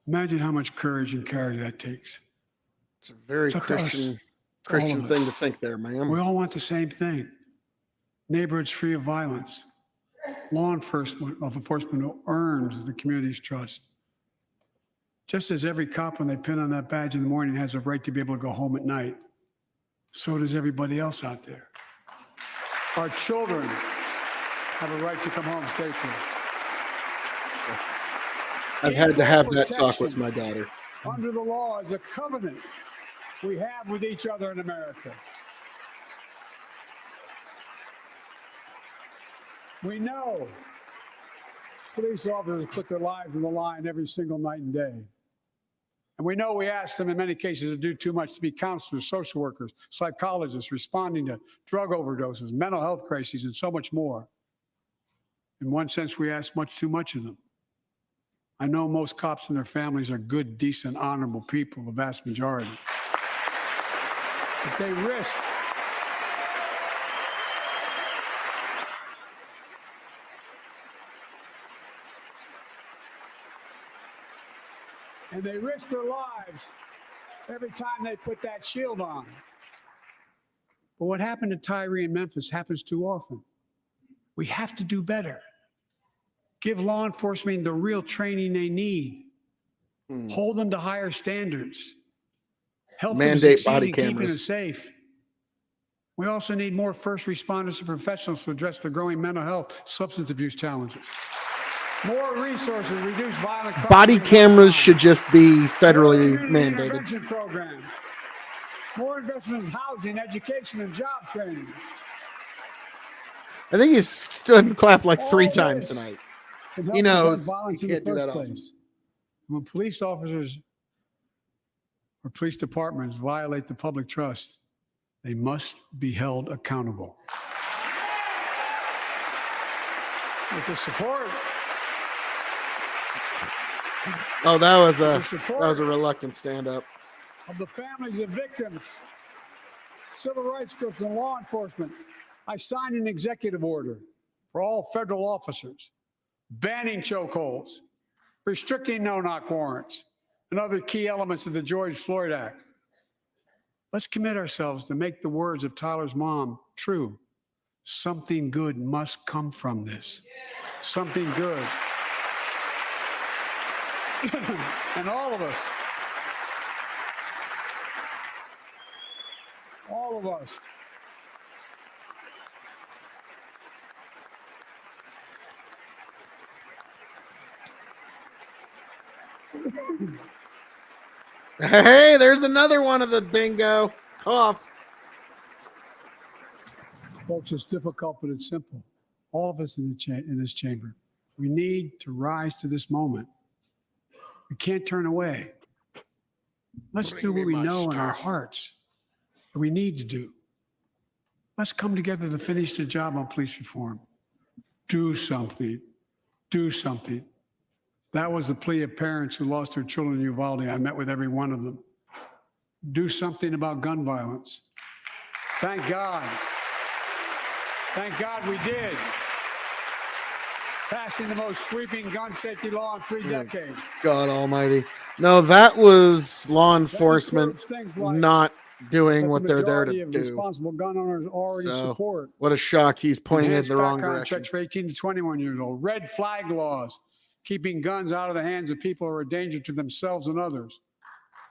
Imagine how much courage and character that takes. It's a very It's up to us, Christian to all of thing us. to think there, ma'am. We all want the same thing. Neighborhoods free of violence. Law enforcement who earns the community's trust. Just as every cop, when they pin on that badge in the morning, has a right to be able to go home at night, so does everybody else out there. Our children have a right to come home safely. I've had to have that talk with my daughter. Under the law is a covenant we have with each other in America. We know police officers put their lives on the line every single night and day. And we know we ask them in many cases to do too much, to be counselors, social workers, psychologists, responding to drug overdoses, mental health crises, and so much more. In one sense, we ask much too much of them. I know most cops and their families are good, decent, honorable people, the vast majority. But they risk their lives every time they put that shield on. But what happened to Tyree in Memphis happens too often. We have to do better. Give law enforcement the real training they need. Hold them to higher standards. Help Mandate them body succeed in keeping cameras. us safe. We also need more first responders and professionals to address the growing mental health, substance abuse challenges. More resources, reduce violent crime. Body cameras should just be federally More community mandated. intervention programs. More investment in housing, education, and job training. I think he's stood and clapped like 3 All times this tonight. can help He knows prevent violence he in the can't do that first often. place. When police officers or police departments violate the public trust, They must be held accountable. With the support. Oh, that was a reluctant stand-up. Of the families of victims, civil rights groups, and law enforcement, I signed an executive order for all federal officers, banning chokeholds, restricting no-knock warrants, and other key elements of the George Floyd Act. Let's commit ourselves to make the words of Tyler's mom true. Something good must come from this. Something good. And all of us, Hey, there's another one of the bingo. Cough. folks, it's difficult, but it's simple. All of us in this chamber, we need to rise to this moment. We can't turn away. Let's do what we know in our hearts that we need to do. Let's come together to finish the job on police reform. Do something. Do something. That was the plea of parents who lost their children in Uvalde. I met with every one of them. Do something about gun violence. Thank God. Thank God we did. Passing the most sweeping gun safety law in 3 decades. God almighty. No, that was law enforcement not doing what they're there to do. Responsible gun owners already support. What a shock. He's pointing in the wrong background direction. checks for 18 to 21 years old. Red flag laws, keeping guns out of the hands of people who are a danger to themselves and others.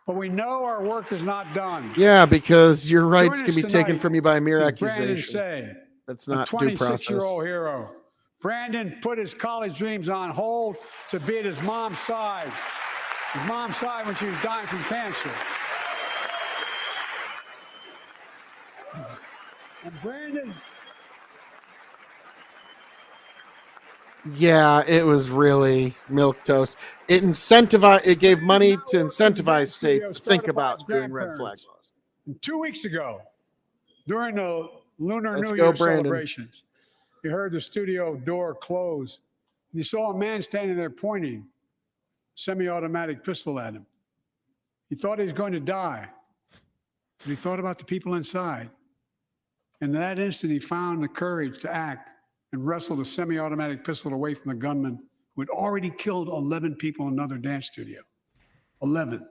But we know our work is not done. Yeah, because your rights can be taken from you by mere accusation. Say, that's not due process. 26-year-old hero. Brandon put his college dreams on hold to be at his mom's side. His mom's side when she was dying from cancer. And Brandon. Yeah, it was really milquetoast. It gave money to incentivize states to think about doing red flag laws. And 2 weeks ago, during the Lunar New Year celebrations, you heard the studio door close. You saw a man standing there pointing semi-automatic pistol at him. He thought he was going to die, but he thought about the people inside. And in that instant, he found the courage to act and wrestled a semi-automatic pistol away from the gunman who had already killed 11 people in another dance studio. 11.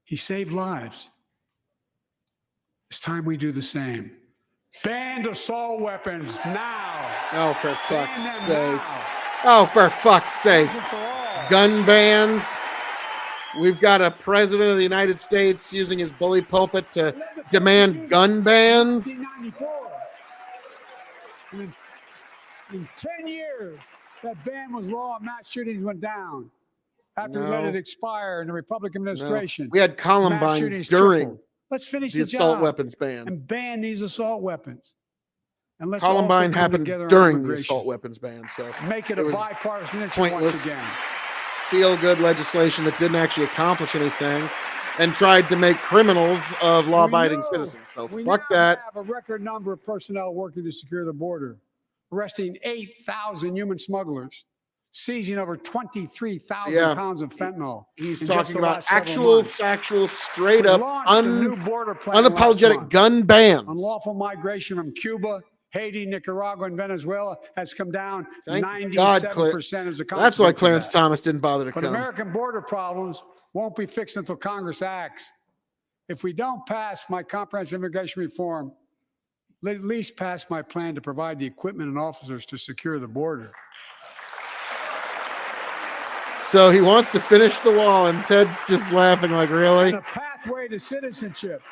He saved lives. It's time we do the same. Ban assault weapons now. Oh, for fuck's sake. Oh, for fuck's sake. Gun bans. We've got a president of the United States using his bully pulpit to demand gun bans. In 10 years, that ban was law and mass shootings went down. After we let it expire in the Republican administration. We had Columbine during Let's finish the assault weapons ban. And ban these assault weapons. And let's Columbine happened during the assault weapons ban. So make it a bipartisan issue once again. Feel-good legislation that didn't actually accomplish anything and tried to make criminals of law-abiding citizens. So fuck that. We have a record number of personnel working to secure the border, arresting 8,000 human smugglers, seizing over 23,000 pounds of fentanyl. He's talking about actual, factual, straight up, unapologetic gun bans. Unlawful migration from Cuba, Haiti, Nicaragua, and Venezuela has come down 97% as a consequence. That's why Clarence Thomas didn't bother to come. But American border problems won't be fixed until Congress acts. If we don't pass my comprehensive immigration reform, at least pass my plan to provide the equipment and officers to secure the border. So he wants to finish the wall, and Ted's just laughing like, really? And a pathway to citizenship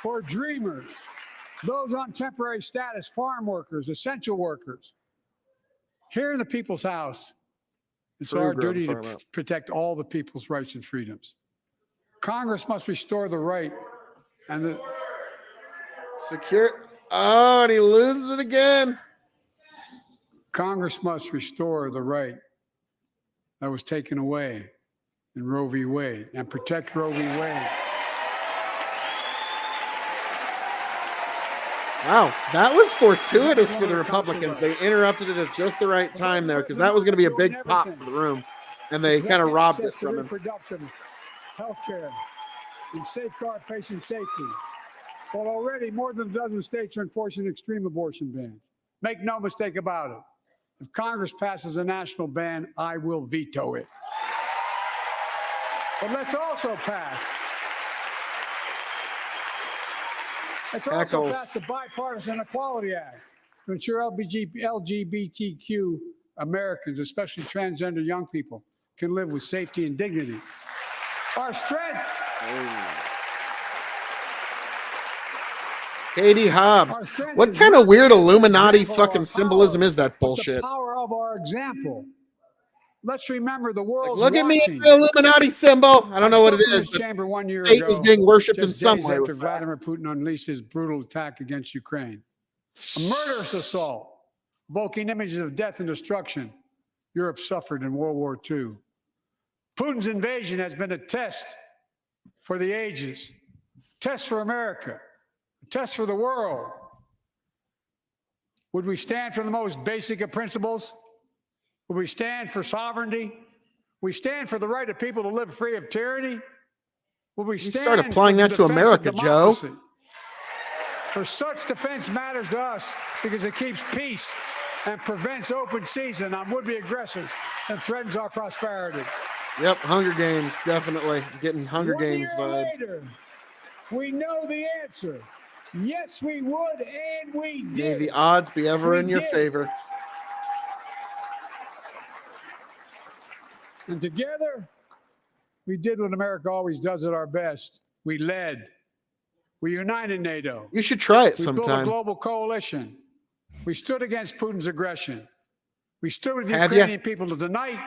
for dreamers, those on temporary status, farm workers, essential workers. Here in the People's House, it's our duty to protect all the people's rights and freedoms. Congress must restore the right and the secure. Oh, and he loses it again. Congress must restore the right that was taken away in Roe v. Wade and protect Roe v. Wade. Wow, that was fortuitous for the Republicans. They interrupted it at just the right time there because that was going to be a big pop for the room, and they kind of robbed it from him. Reproductive health care and safeguard patient safety. Well, already more than a dozen states are enforcing extreme abortion bans. Make no mistake about it. If Congress passes a national ban, I will veto it. But let's also pass. Let's also pass the Bipartisan Equality Act to ensure LGBTQ Americans, especially transgender young people, can live with safety and dignity. Our strength. Katie Hobbs. What kind of weird Illuminati fucking symbolism is that bullshit? The power of our example. Let's remember the world. Look at me, the Illuminati symbol. I don't know what it is. Chamber 1 year Satan ago, is being worshipped in some days way. after Vladimir Putin unleashed his brutal attack against Ukraine. A murderous assault, evoking images of death and destruction Europe suffered in World War II. Putin's invasion has been a test for the ages, test for America, a test for the world. Would we stand for the most basic of principles? Would we stand for sovereignty? We stand for the right of people to live free of tyranny? Would we stand start applying that to America, Joe? For such defense matters to us because it keeps peace and prevents open season on would-be aggressors and threatens our prosperity. Yep, Hunger Games, definitely. Getting Hunger Games vibes. Later, we know the answer. Yes, we would, and we did. May the odds be ever in your favor. And together, we did what America always does at our best. We led. We united NATO. You should try it We built a sometime. global coalition. We stood against Putin's aggression. We stood with the Have Ukrainian people. Tonight,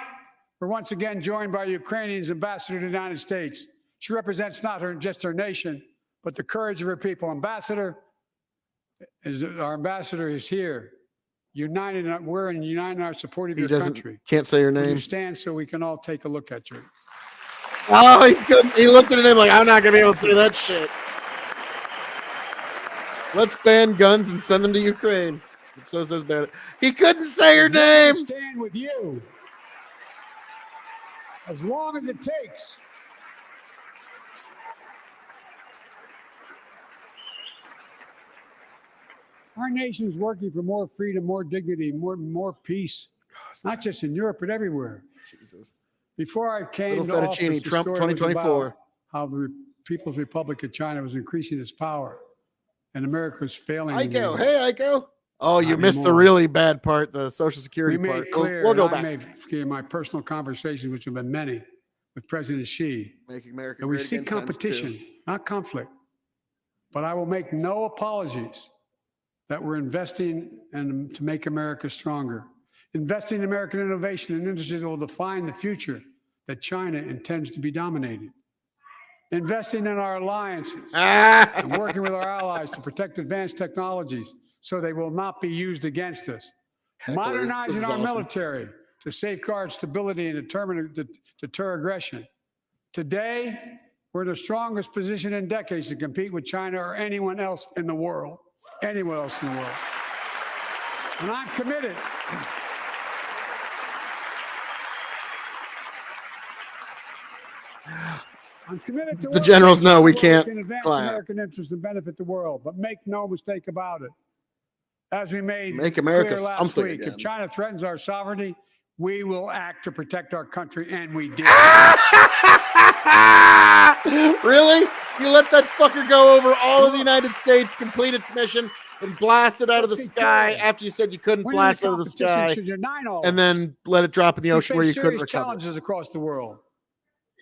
we're once again joined by Ukraine's ambassador to the United States. She represents not just her nation, but the courage of her people. Our ambassador is here. We're uniting our support of your country. Can't say your Would name. you stand so we can all take a look at you? Oh, he couldn't. He looked at him like, I'm not gonna be able to say that shit. Let's ban guns and send them to Ukraine. So says Barrett. He couldn't say her name. Stand with you as long as it takes. Our nation is working for more freedom, more dignity, more peace, not just in Europe, but everywhere. Jesus. Before I came Little to fettuccine, office, the Trump story was 2024. about how the People's Republic of China was increasing its power, and America was failing. Iko, hey, Iko. Oh, you Not missed the anymore. really bad part, the Social Security We part. made clear, We'll go and I back. made clear in my personal conversations, which have been many, with President Xi, Making America that we great seek again times competition, two. not conflict. But I will make no apologies that we're investing to make America stronger. Investing in American innovation and industries that will define the future that China intends to be dominating. Investing in our alliances and working with our allies to protect advanced technologies so they will not be used against us. Hecklers. This Modernizing is our awesome. military to safeguard stability and deter aggression. Today, we're in the strongest position in decades to compete with China or anyone else in the world. Anyone else in the world. And I'm committed. I'm committed to The generals know we can't advance clap. American interests and benefit the world, but make no mistake about it. As we made Make America clear last something week, again. if China threatens our sovereignty, we will act to protect our country, and we did. Really? You let that fucker go over all of the United States, complete its mission, and blast it out of the sky after you said you couldn't Winning blast it out of the competition sky, should unite all and then let it drop in the We ocean where you face couldn't serious recover. challenges across the world.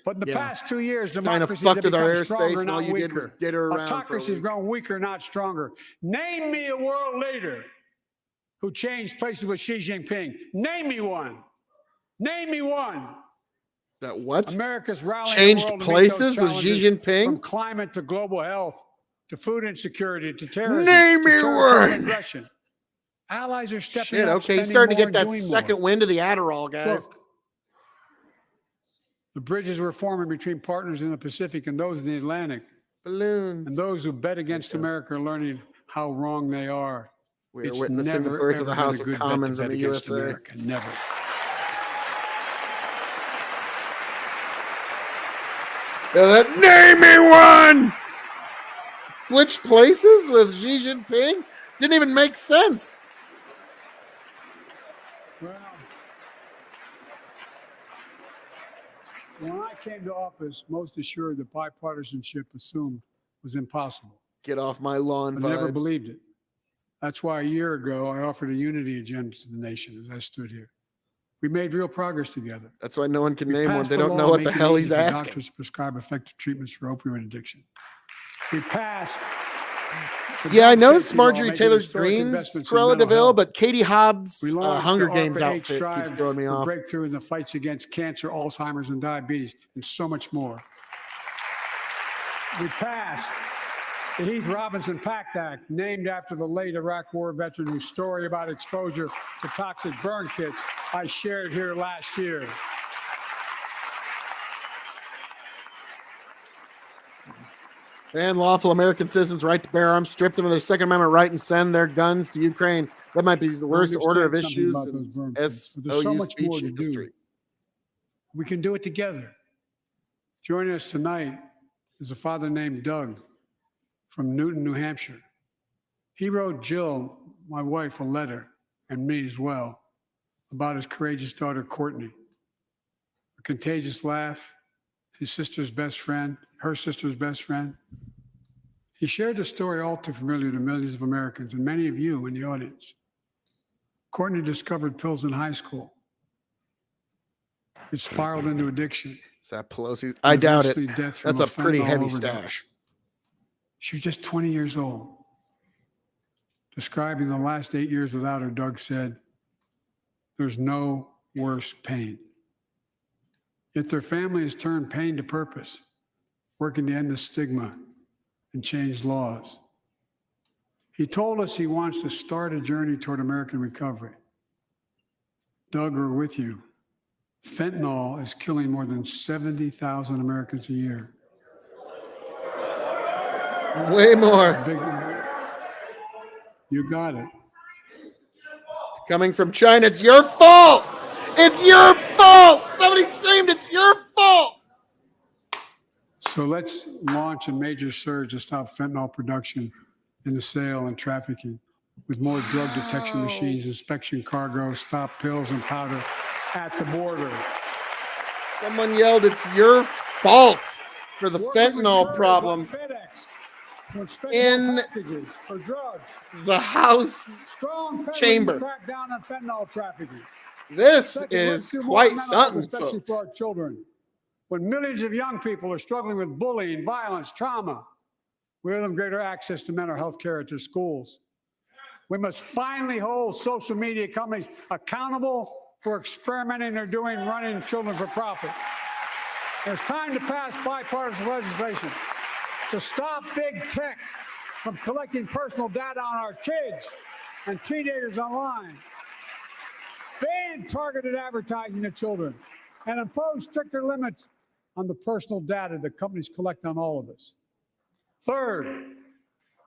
But in the Yeah. past 2 years, China democracy fucked has with our become stronger, airspace, and all not you did was weaker. ditter around for a Autocracy has week. grown weaker, not stronger. Name me a world leader who changed places with Xi Jinping. Name me one. Name me one. That what? America's rallying Changed the world to meet places those with Xi challenges, Jinping? from climate to global health to food insecurity to terrorism. Name to me territorial one. aggression. Allies are stepping Shit, up. okay, he's spending starting to more, get that and doing second more. wind of the Adderall, guys. Look, the bridges we're forming between partners in the Pacific and those in the Atlantic, Balloons. and those who bet against Okay. America are learning how wrong they are. We are It's witnessing the never, birth of the ever been House a of good bet to Commons in bet the against USA. America. Never. Name me one! Switch places with Xi Jinping? Didn't even make sense. Well, when I came to office, most assured that bipartisanship assumed was impossible. Get off my lawn, I never vibes. believed it. That's why a year ago, I offered a unity agenda to the nation as I stood here. We made real progress together. That's why no one can We name one. passed They a don't law know what the making it hell easy he's for asking. doctors to prescribe effective treatments for opioid addiction. We passed. the Yeah, I drug noticed safety law, Marjorie making Taylor historic Greene's investments in Cruella mental DeVille, health. but Katie Hobbs' We launched Hunger the Games ARPA-H outfit keeps drive throwing me for off. breakthrough in the fights against cancer, Alzheimer's, and diabetes, and so much more. We passed the Heath Robinson PACT Act, named after the late Iraq War veteran whose story about exposure to toxic burn kits I shared here last year. And lawful American citizens' right to bear arms, strip them of their Second Amendment right, and send their guns to Ukraine. That might be the worst order of understand something issues about those in burn kits, but there's so SOU much more speech to do. history. We can do it together. Joining us tonight is a father named Doug from Newton, New Hampshire. He wrote Jill, my wife, a letter, and me as well, about his courageous daughter, Courtney. A contagious laugh, his sister's best friend, her sister's best friend. He shared a story all too familiar to millions of Americans and many of you in the audience. Courtney discovered pills in high school. It spiraled into addiction. Is that Pelosi? I doubt it. Eventually death from That's a pretty fentanyl heavy overdose. stash. She was just 20 years old. Describing the last 8 years without her, Doug said, "There's no worse pain." Yet their family has turned pain to purpose, working to end the stigma and change laws. He told us he wants to start a journey toward American recovery. Doug, we're with you. Fentanyl is killing more than 70,000 Americans a year. Way more. You got it. It's coming from China. It's your fault. It's your fault. Somebody screamed, it's your fault. So let's launch a major surge to stop fentanyl production and the sale and trafficking with more drug detection machines, inspection cargo, stop pills and powder at the border. Someone yelled, it's your fault for the fentanyl problem in for drugs. the House chamber. Crack down on fentanyl trafficking. This Second, is let's do more quite mental something, health, especially folks. for our children. When millions of young people are struggling with bullying, violence, trauma, we owe them greater access to mental health care at their schools. We must finally hold social media companies accountable for experimenting they're doing running children for profit. It's time to pass bipartisan legislation to stop big tech from collecting personal data on our kids and teenagers online, ban targeted advertising to children, and impose stricter limits on the personal data that companies collect on all of us. Third,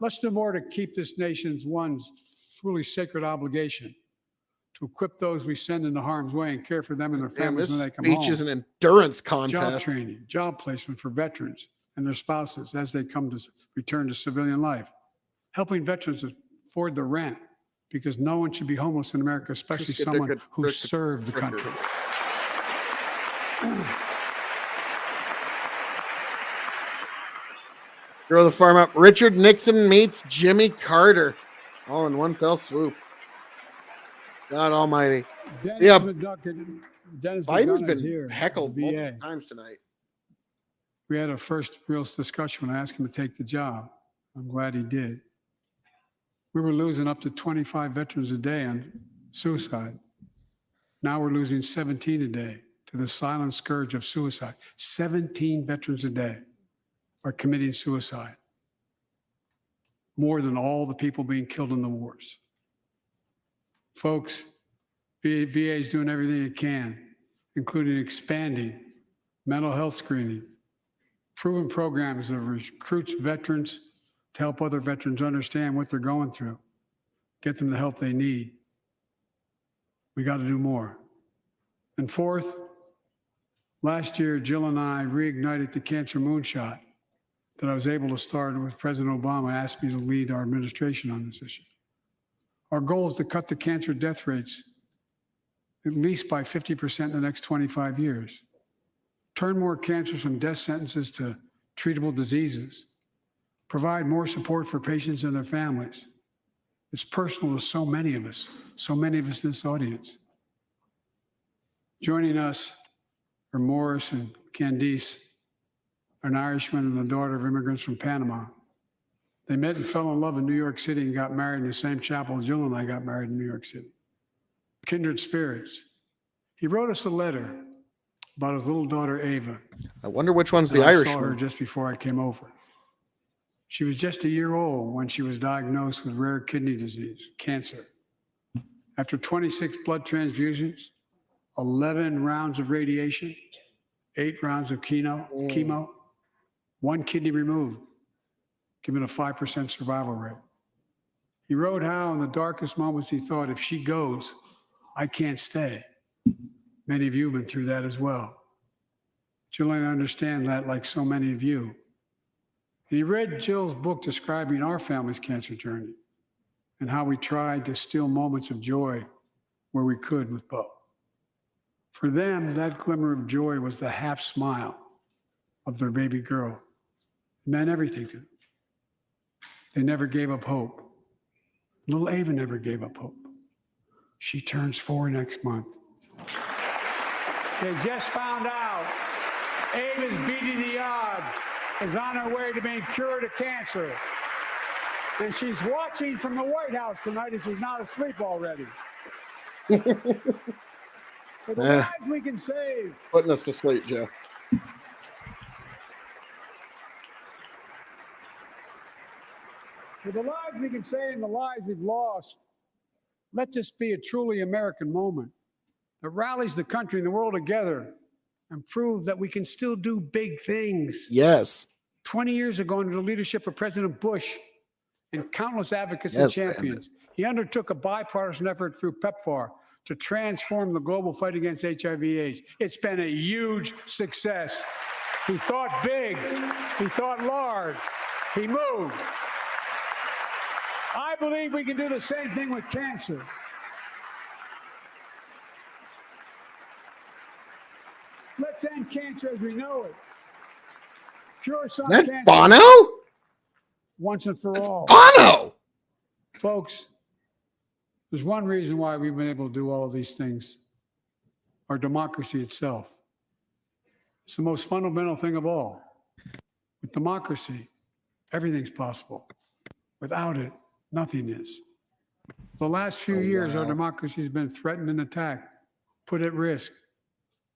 let's do more to keep this nation's one truly sacred obligation to equip those we send into harm's way and care for them and their families when This they come speech home. is an endurance Job contest. training, job placement for veterans and their spouses as they come to return to civilian life. Helping veterans afford the rent, because no one should be homeless in America, especially Just get someone good- who good- served the fricker. country. Throw the farm up. Richard Nixon meets Jimmy Carter. All in one fell swoop. God almighty. Dennis Yeah. McDuckin, Dennis Biden's McDonough is been here, heckled the multiple VA. times tonight. We had a first real discussion when I asked him to take the job. I'm glad he did. We were losing up to 25 veterans a day on suicide. Now we're losing 17 a day to the silent scourge of suicide. 17 veterans a day are committing suicide. More than all the people being killed in the wars. Folks, VA is doing everything it can, including expanding mental health screening, proven programs that recruits veterans to help other veterans understand what they're going through, get them the help they need. We got to do more. And fourth, last year, Jill and I reignited the cancer moonshot that I was able to start with President Obama asked me to lead our administration on this issue. Our goal is to cut the cancer death rates at least by 50% in the next 25 years, turn more cancers from death sentences to treatable diseases, provide more support for patients and their families. It's personal to so many of us in this audience. Joining us are Morris and Candice, an Irishman and the daughter of immigrants from Panama. They met and fell in love in New York City and got married in the same chapel Jill and I got married in New York City. Kindred spirits. He wrote us a letter about his little daughter, Ava. I wonder which one's the I Irish saw her one. just before I came over. She was just a year old when she was diagnosed with rare kidney disease, cancer. After 26 blood transfusions, 11 rounds of radiation, 8 rounds of chemo, 1 kidney removed, giving a 5% survival rate. He wrote how in the darkest moments he thought, if she goes, I can't stay. Many of you have been through that as well. Jill and I understand that like so many of you. And he read Jill's book describing our family's cancer journey and how we tried to steal moments of joy where we could with Bo. For them, that glimmer of joy was the half smile of their baby girl. It meant everything to them. They never gave up hope. Little Ava never gave up hope. She turns 4 next month. They just found out Ava's beating the odds, is on her way to being cured of cancer. And she's watching from the White House tonight and she's not asleep already. For the lives we can save. Putting us to sleep, Joe. For the lives we can save and the lives we've lost, let this be a truly American moment that rallies the country and the world together and proves that we can still do big things. Yes. 20 years ago, under the leadership of President Bush and countless advocates and champions, he undertook a bipartisan effort through PEPFAR to transform the global fight against HIV/AIDS. It's been a huge success. He thought big. He thought large. He moved. I believe we can do the same thing with cancer. Let's end cancer as we know it. Cure some Is that cancer Bono? once and for all. Bono! Folks, there's one reason why we've been able to do all of these things. Our democracy itself. It's the most fundamental thing of all. With democracy, everything's possible. Without it, nothing is. The last few years, our democracy has been threatened and attacked, put at risk,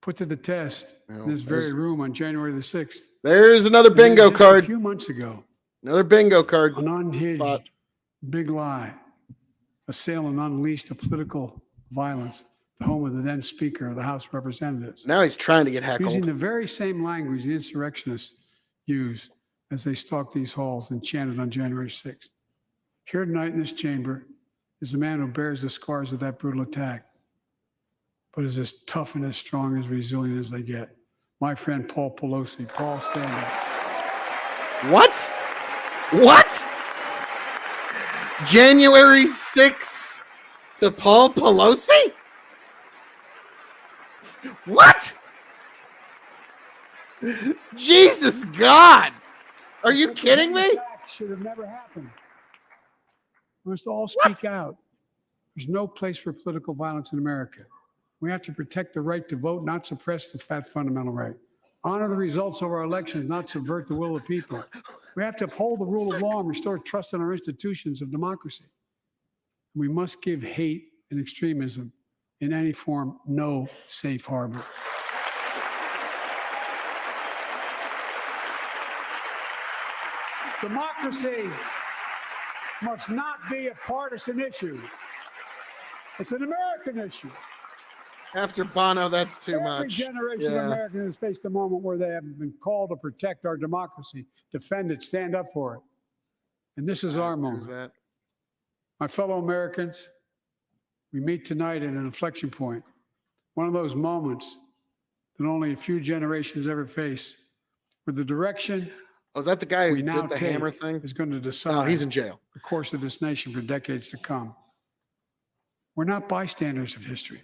put to the test in this very room on January the 6th. There's another bingo A card. few months ago, Another bingo card. an unhinged, spot. big lie, assailed and unleashed a political violence, the home of the then Speaker of the House of Representatives, Now he's trying to get using heckled. the very same language the insurrectionists used as they stalked these halls and chanted on January 6th. Here tonight in this chamber is a man who bears the scars of that brutal attack, but is as tough and as strong and as resilient as they get. My friend Paul Pelosi. Paul, stand up. What? What? January 6th to Paul Pelosi? What? Jesus God. Are you kidding me? This attack should have never happened. We must all speak out. There's no place for political violence in America. We have to protect the right to vote, not suppress the fundamental right. Honor the results of our elections, not subvert the will of people. We have to uphold the rule of law and restore trust in our institutions of democracy. We must give hate and extremism in any form no safe harbor. Democracy must not be a partisan issue. It's an American issue. After Bono, that's too Every much. generation of Americans has faced a moment where they have been called to protect our democracy, defend it, stand up for it. And this is our Who's moment. that? My fellow Americans, we meet tonight at an inflection point, one of those moments that only a few generations ever face, where the direction Oh, is that the guy who we now did the take hammer thing? is going to No, decide he's in jail. the course of this nation for decades to come. We're not bystanders of history.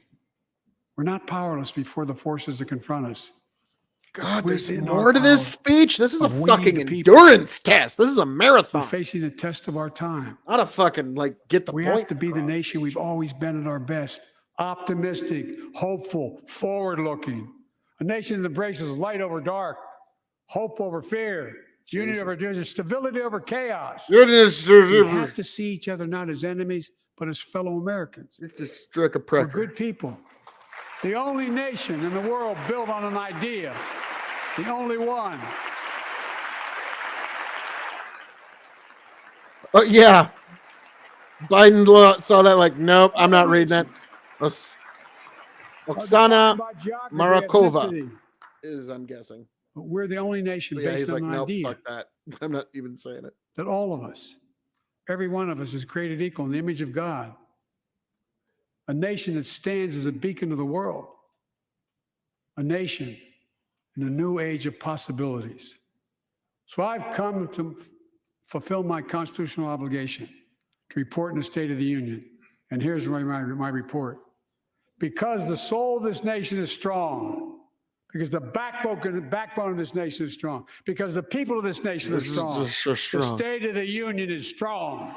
We're not powerless before the forces that confront us. God, We're there's in more our to this power speech. This is a of winning fucking the people. endurance test. This is a We're marathon. facing the test of our time. Not a fucking like get the We point. have to be the across nation we've speech. always been at our best. Optimistic, hopeful, forward-looking. A nation that embraces light over dark, hope over fear, unity Jesus. over division, stability over chaos. You We have to see each other not as enemies, but as fellow Americans. just struck a We're precker. good people. The only nation in the world built on an idea. The only one. Oh yeah, Biden saw that like, nope, I'm not reading that. Oksana About geography, Marakova ethnicity. is, I'm guessing. But we're the only nation Yeah, based he's like, on an nope, idea fuck that. I'm not even saying it. that all of us, every one of us, is created equal in the image of God. A nation that stands as a beacon of the world. A nation in a new age of possibilities. So I've come to fulfill my constitutional obligation to report in the State of the Union. And here's my report. Because the soul of this nation is strong, because the backbone of this nation is strong, because the people of this nation are This is strong, just so the strong. State of the Union is strong.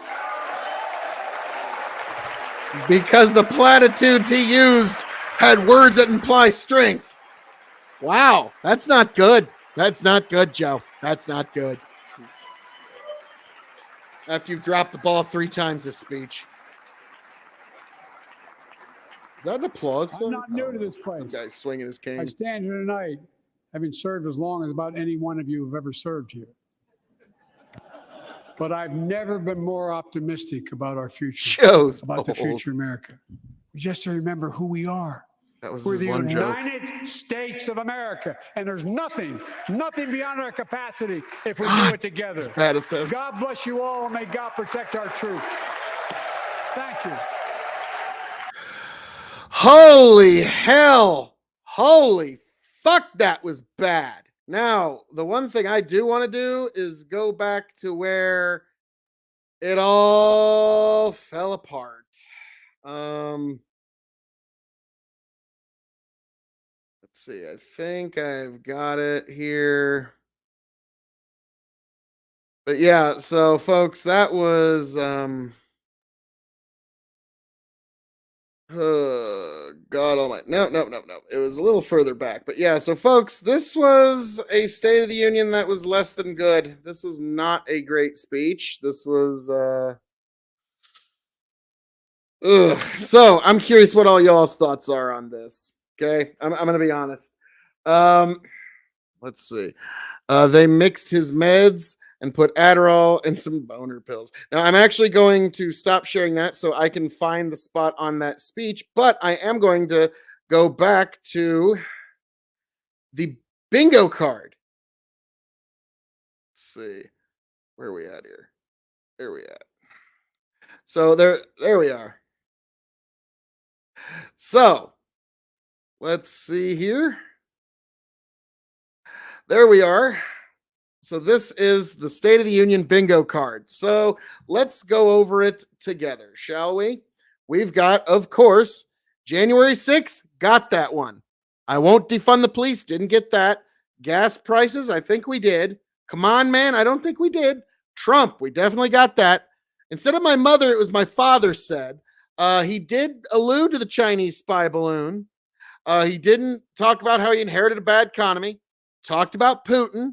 Because the platitudes he used had words that imply strength. Wow, that's not good. That's not good, Joe. That's not good. After you've dropped the ball 3 times this speech. Is that an applause? I'm song? not new to this Some place. guy's swinging his cane. I stand here tonight, having served as long as about any one of you who've ever served here. But I've never been more optimistic about our future, Joe's about the old. future of America. Just to remember who we are. That was We're his the one joke. United States of America, and there's nothing beyond our capacity if we do it together. He's bad at this. God bless you all, and may God protect our troops. Thank you. Holy hell. Holy fuck, that was bad. Now, the one thing I do want to do is go back to where it all fell apart. Let's see. I think I've got it here. But yeah, so folks, that was God almighty. No. It was a little further back. But yeah, so folks, this was a State of the Union that was less than good. This was not a great speech. This was So I'm curious what all y'all's thoughts are on this. Okay. I'm gonna be honest. Let's see. They mixed his meds and put Adderall and some boner pills. Now, I'm actually going to stop sharing that so I can find the spot on that speech, but I am going to go back to the bingo card. Let's see. Where are we at here? There we at. So there we are. So let's see here. There we are. So this is the State of the Union bingo card. So let's go over it together, shall we? We've got, of course, January 6th, got that one. I won't defund the police, didn't get that. Gas prices, I think we did. Come on, man, I don't think we did. Trump, we definitely got that. Instead of my mother, it was my father said. He did allude to the Chinese spy balloon. He didn't talk about how he inherited a bad economy. Talked about Putin.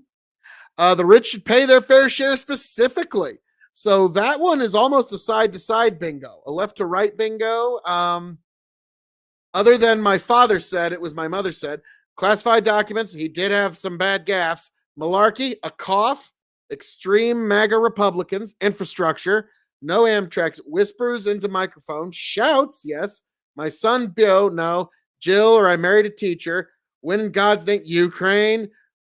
The rich should pay their fair share specifically. So that one is almost a side-to-side bingo, a left-to-right bingo. Other than my father said, it was my mother said. Classified documents, he did have some bad gaffes. Malarkey, a cough. Extreme MAGA Republicans. Infrastructure. No Amtrak. Whispers into microphone. Shouts, yes. My son, Bill, no. Jill, or I married a teacher. When in God's name, Ukraine.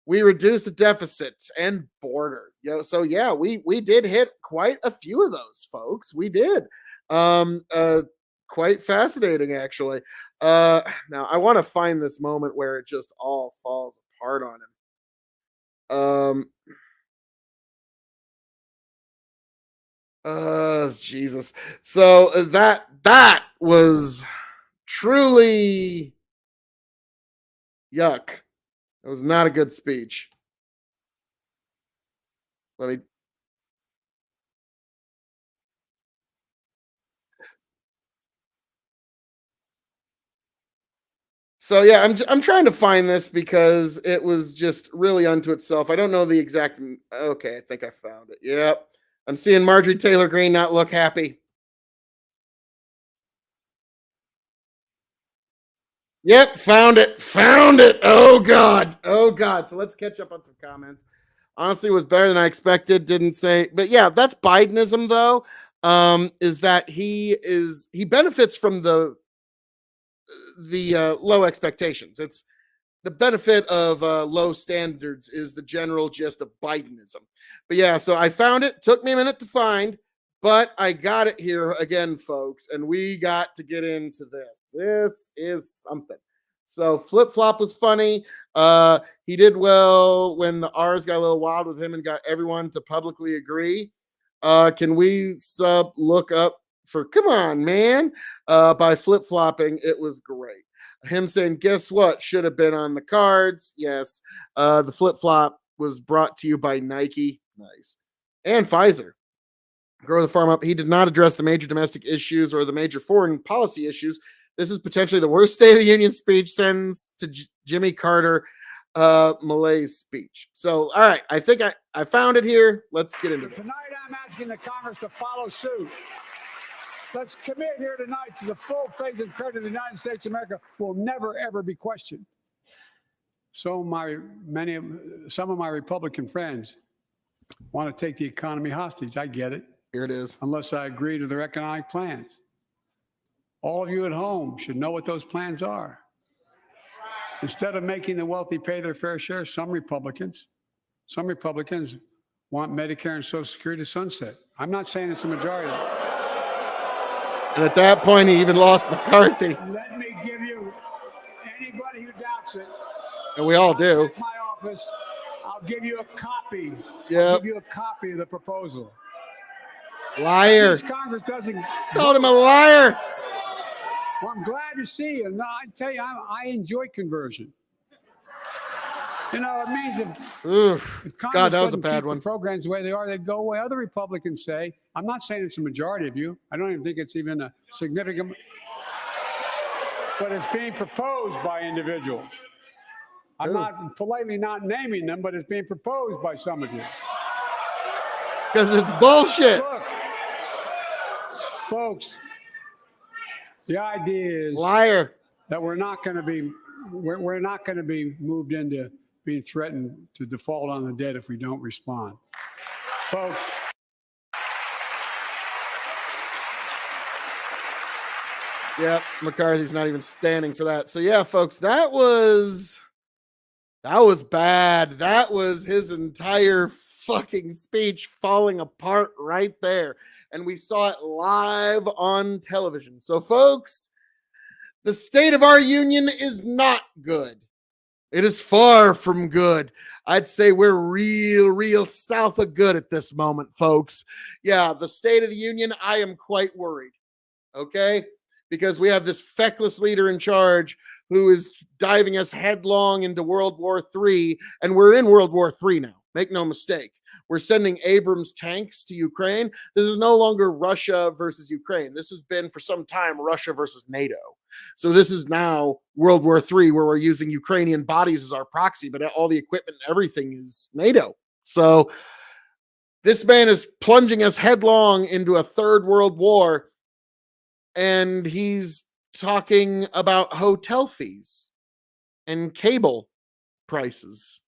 We reduced the deficit and border. So yeah, we did hit quite a few of those, folks. We did. Um, uh, Quite fascinating, actually. Now I want to find this moment where it just all falls apart on him. Jesus. So that was truly yuck. It was not a good speech. Let me. So yeah, I'm trying to find this because it was just really unto itself. I don't know the exact. Okay, I think I found it. Yep, I'm seeing Marjorie Taylor Greene not look happy. Yep, found it. Found it. Oh god. Oh god. So let's catch up on some comments. Honestly, it was better than I expected. Didn't say, but yeah, that's Bidenism though. Is that he benefits from the low expectations. It's the benefit of low standards is the general gist of Bidenism. But yeah, so I found it. Took me a minute to find, but I got it here again, folks, and we got to get into this. This is something. So Flip Flop was funny. He did well when the R's got a little wild with him and got everyone to publicly agree. Can we look up for Come On Man by Flip Flopping? It was great. Him saying, guess what? Should have been on the cards. Yes. The flip flop was brought to you by Nike. Nice. And Pfizer. Grow the farm up. He did not address the major domestic issues or the major foreign policy issues. This is potentially the worst State of the Union speech since to Jimmy Carter Malay's speech. So, all right. I think I found it here. Let's get into this. Tonight, I'm asking the Congress to follow suit. Let's commit here tonight to the full faith and credit of the United States of America will never, ever be questioned. So some of my Republican friends want to take the economy hostage. I get it. Here it is. Unless I agree to their economic plans. All of you at home should know what those plans are. Instead of making the wealthy pay their fair share, some Republicans want Medicare and Social Security to sunset. I'm not saying it's a majority. And at that point, he even lost McCarthy. Let me give you, anybody who doubts it, and we all do. My office, I'll give you a copy. Yeah. I'll give you a copy of the proposal. Liar. Congress doesn't. Called him a liar. Well, I'm glad to see you. No, I tell you, I enjoy conversion. You know, it means if God, that was a bad one. Programs the way they are, they'd go away. Other Republicans say, I'm not saying it's a majority of you. I don't even think it's even a significant, but it's being proposed by individuals. I'm not politely not naming them, but it's being proposed by some of you. Because it's bullshit. Look, folks, the idea is liar that we're not going to be moved into being threatened to default on the debt if we don't respond. Folks. Yep, McCarthy's not even standing for that. So yeah, folks, that was bad. That was his entire fucking speech falling apart right there. And we saw it live on television. So folks, the state of our union is not good. It is far from good. I'd say we're real south of good at this moment, folks. Yeah, the State of the Union, I am quite worried. Okay? Because we have this feckless leader in charge who is diving us headlong into World War III, and we're in World War III now. Make no mistake. We're sending Abrams tanks to Ukraine. This is no longer Russia versus Ukraine. This has been for some time Russia versus NATO. So this is now World War III, where we're using Ukrainian bodies as our proxy, but all the equipment and everything is NATO. So this man is plunging us headlong into a third world war, and he's talking about hotel fees and cable prices.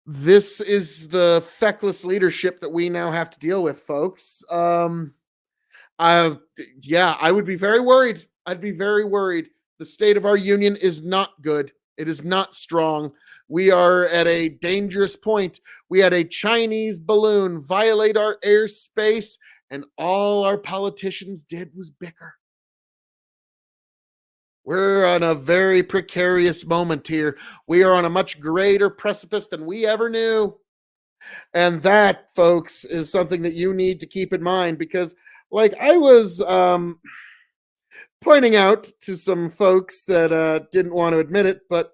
This is the feckless leadership that we now have to deal with, folks. I would be very worried. I'd be very worried. The state of our union is not good. It is not strong. We are at a dangerous point. We had a Chinese balloon violate our airspace, and all our politicians did was bicker. We're on a very precarious moment here. We are on a much greater precipice than we ever knew. And that, folks, is something that you need to keep in mind because, like, I was pointing out to some folks that didn't want to admit it, but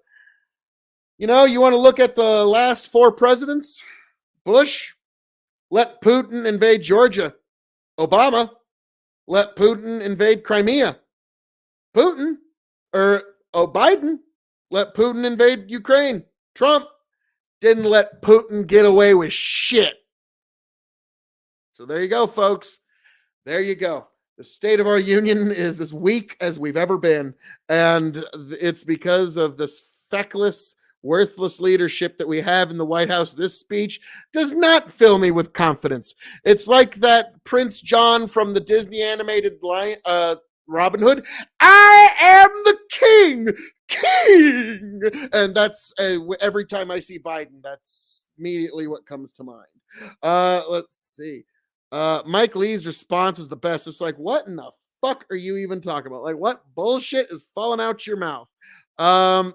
you know, you want to look at the last 4 presidents? Bush let Putin invade Georgia. Obama let Putin invade Crimea. Putin, Biden let Putin invade Ukraine. Trump didn't let Putin get away with shit. So there you go, folks. There you go. The state of our union is as weak as we've ever been. And it's because of this feckless, worthless leadership that we have in the White House. This speech does not fill me with confidence. It's like that Prince John from the Disney animated Robin Hood. I am the king. And that's every time I see Biden, that's immediately what comes to mind. Let's see. Mike Lee's response was the best. It's like, what in the fuck are you even talking about? Like, what bullshit is falling out your mouth? I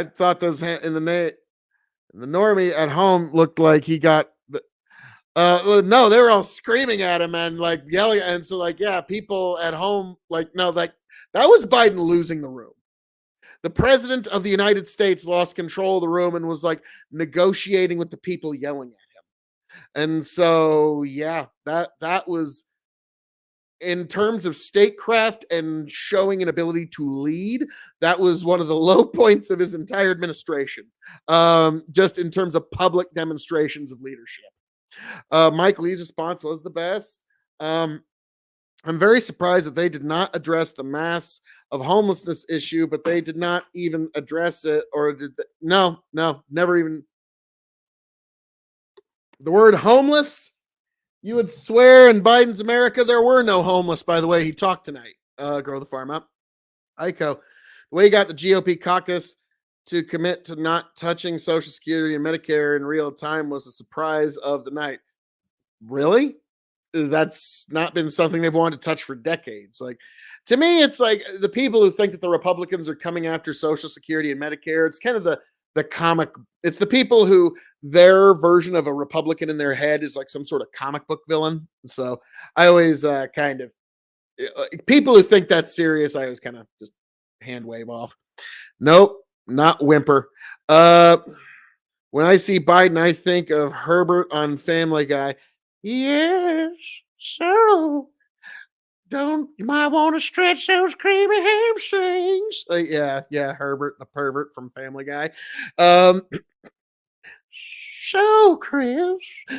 thought those in the normie at home looked like he got the. No, they were all screaming at him and like yelling, and so like, yeah, people at home like, no, like that was Biden losing the room. The president of the United States lost control of the room and was like negotiating with the people yelling at him. And so, yeah, that was, in terms of statecraft and showing an ability to lead, that was one of the low points of his entire administration. Just in terms of public demonstrations of leadership. Mike Lee's response was the best. I'm very surprised that they did not address the mass of homelessness issue, but they did not even address it, or no, never even. The word homeless, you would swear in Biden's America there were no homeless, by the way he talked tonight. Grow the farm up. Iko, the way he got the GOP caucus to commit to not touching Social Security and Medicare in real time was a surprise of the night. Really? That's not been something they've wanted to touch for decades. Like, to me, it's like the people who think that the Republicans are coming after Social Security and Medicare. It's kind of the comic. It's the people who their version of a Republican in their head is like some sort of comic book villain. So I always kind of people who think that's serious, I always kind of just hand wave off. Nope, not whimper. When I see Biden, I think of Herbert on Family Guy. Yes, so don't you might want to stretch those creamy hamstrings. Yeah, Herbert the pervert from Family Guy. So Chris,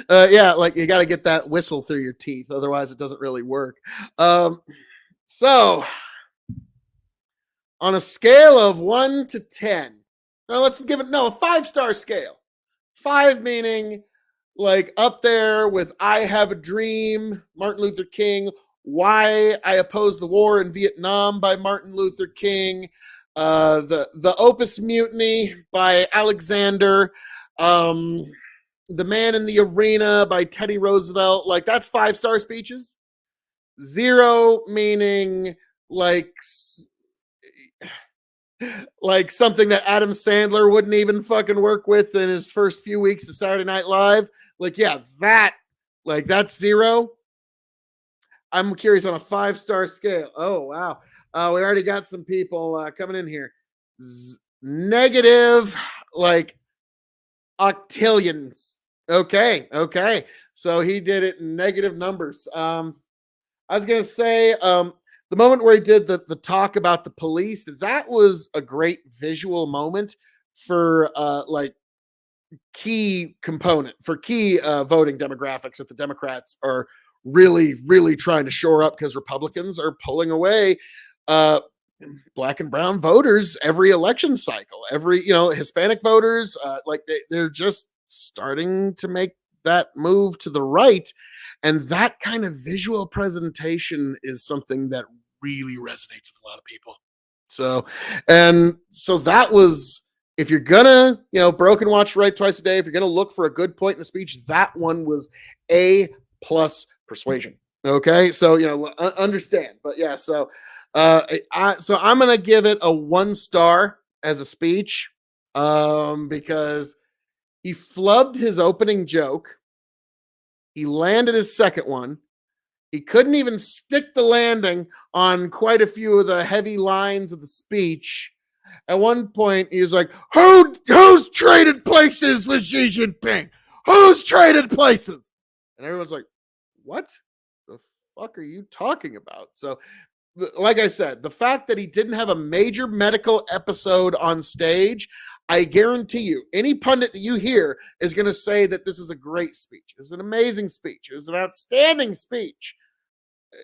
yeah, like you got to get that whistle through your teeth, otherwise it doesn't really work. So on a scale of 1 to 10, now let's give it a 5-star scale. 5 meaning like up there with I Have a Dream, Martin Luther King, Why I Oppose the War in Vietnam by Martin Luther King, the Opus Mutiny by Alexander, The Man in the Arena by Teddy Roosevelt. Like, that's 5-star speeches. 0 meaning like something that Adam Sandler wouldn't even fucking work with in his first few weeks of Saturday Night Live. Like, yeah, that's 0. I'm curious on a 5-star scale. Oh, wow. We already got some people coming in here. Negative, like octillions. Okay. So he did it in negative numbers. I was going to say, the moment where he did the talk about the police, that was a great visual moment for like key component for key voting demographics that the Democrats are really, really trying to shore up because Republicans are pulling away black and brown voters every election cycle, every, Hispanic voters, like they're just starting to make that move to the right. And that kind of visual presentation is something that really resonates with a lot of people. So, and so that was, if you're gonna, broken watch right twice a day, if you're gonna look for a good point in the speech, that one was A plus persuasion. Okay. So, understand, but yeah. So, so I'm going to give it a 1 star as a speech, because he flubbed his opening joke. He landed his second one. He couldn't even stick the landing on quite a few of the heavy lines of the speech. At one point, he was like, "Who's traded places with Xi Jinping? Who's traded places?" And everyone's like, "What the fuck are you talking about?" So, like I said, the fact that he didn't have a major medical episode on stage, I guarantee you, any pundit that you hear is going to say that this was a great speech. It was an amazing speech. It was an outstanding speech.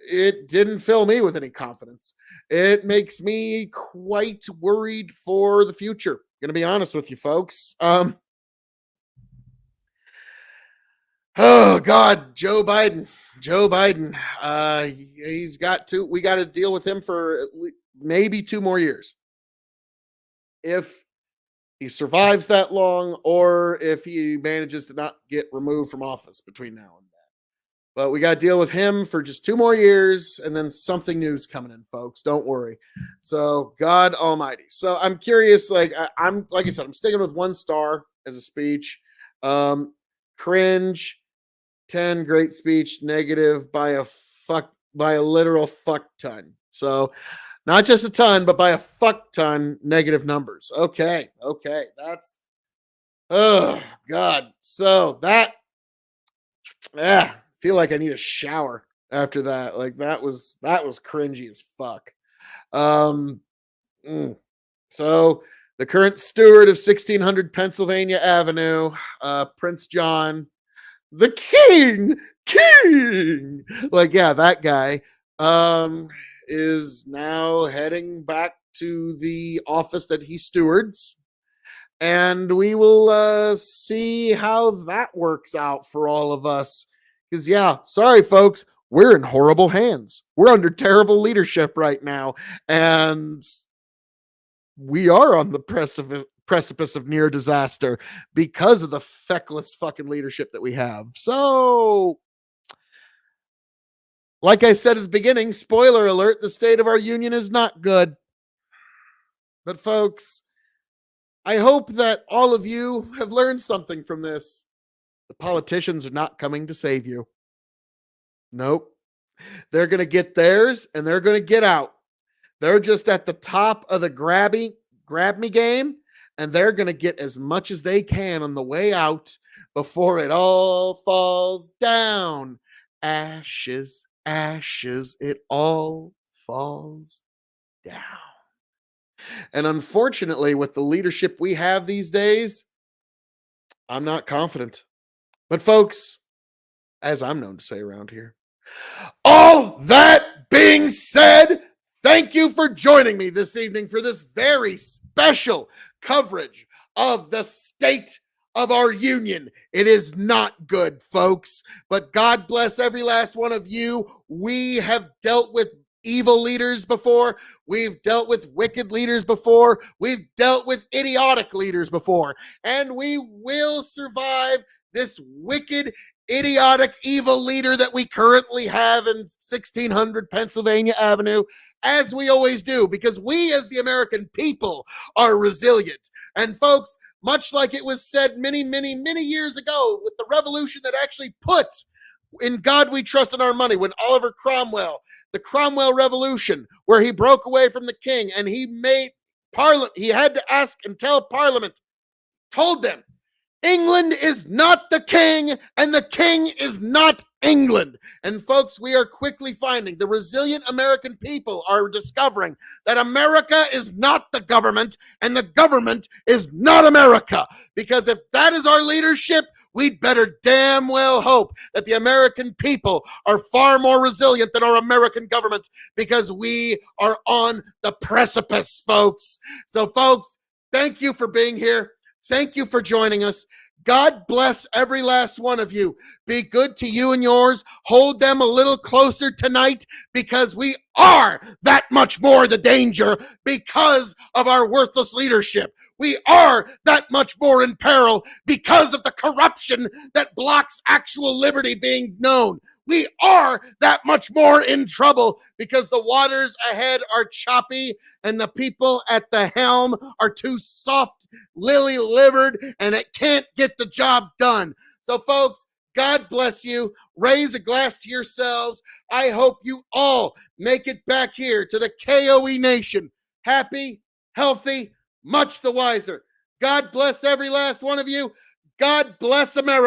It didn't fill me with any confidence. It makes me quite worried for the future. Gonna be honest with you, folks. Oh God, Joe Biden. We got to deal with him for maybe 2 more years. If he survives that long, or if he manages to not get removed from office between now and then. But we got to deal with him for just 2 more years, and then something new's coming in, folks. Don't worry. So, God Almighty. So, I'm curious. Like I said, I'm sticking with 1 star as a speech. Cringe. 10, great speech. Negative by a literal fuck ton. So, not just a ton, but by a fuck ton negative numbers. Okay. That's, oh God. So feel like I need a shower after that. Like that was cringy as fuck. Um, So the current steward of 1600 Pennsylvania Avenue, Prince John, the king, like, yeah, that guy, is now heading back to the office that he stewards. And we will see how that works out for all of us. Because, yeah, sorry, folks, we're in horrible hands. We're under terrible leadership right now. And we are on the precipice of near disaster because of the feckless fucking leadership that we have. So, like I said at the beginning, spoiler alert, the state of our union is not good. But, folks, I hope that all of you have learned something from this. The politicians are not coming to save you. Nope. They're going to get theirs and they're going to get out. They're just at the top of the grab me game, and they're going to get as much as they can on the way out before it all falls down. Ashes, ashes, it all falls down. And unfortunately, with the leadership we have these days, I'm not confident. But folks, as I'm known to say around here, all that being said, thank you for joining me this evening for this very special coverage of the state of our union. It is not good, folks, but God bless every last one of you. We have dealt with evil leaders before. We've dealt with wicked leaders before. We've dealt with idiotic leaders before. And we will survive this wicked, idiotic, evil leader that we currently have in 1600 Pennsylvania Avenue, as we always do, because we as the American people are resilient. And folks, much like it was said many, many, many years ago with the revolution that actually put "In God We Trust" in our money, when Oliver Cromwell, the Cromwell Revolution, where he broke away from the king and he made Parliament, he had to ask and tell Parliament, told them, England is not the king, and the king is not England. And folks, we are quickly finding, the resilient American people are discovering that America is not the government, and the government is not America. Because if that is our leadership, we'd better damn well hope that the American people are far more resilient than our American government, because we are on the precipice, folks. So, folks, thank you for being here. Thank you for joining us. God bless every last one of you. Be good to you and yours. Hold them a little closer tonight, because we are that much more the danger because of our worthless leadership. We are that much more in peril because of the corruption that blocks actual liberty being known. We are that much more in trouble because the waters ahead are choppy and the people at the helm are too soft, lily-livered, and it can't get the job done. So, folks, God bless you. Raise a glass to yourselves. I hope you all make it back here to the K.O.E. Nation. Happy, healthy, much the wiser. God bless every last one of you. God bless America.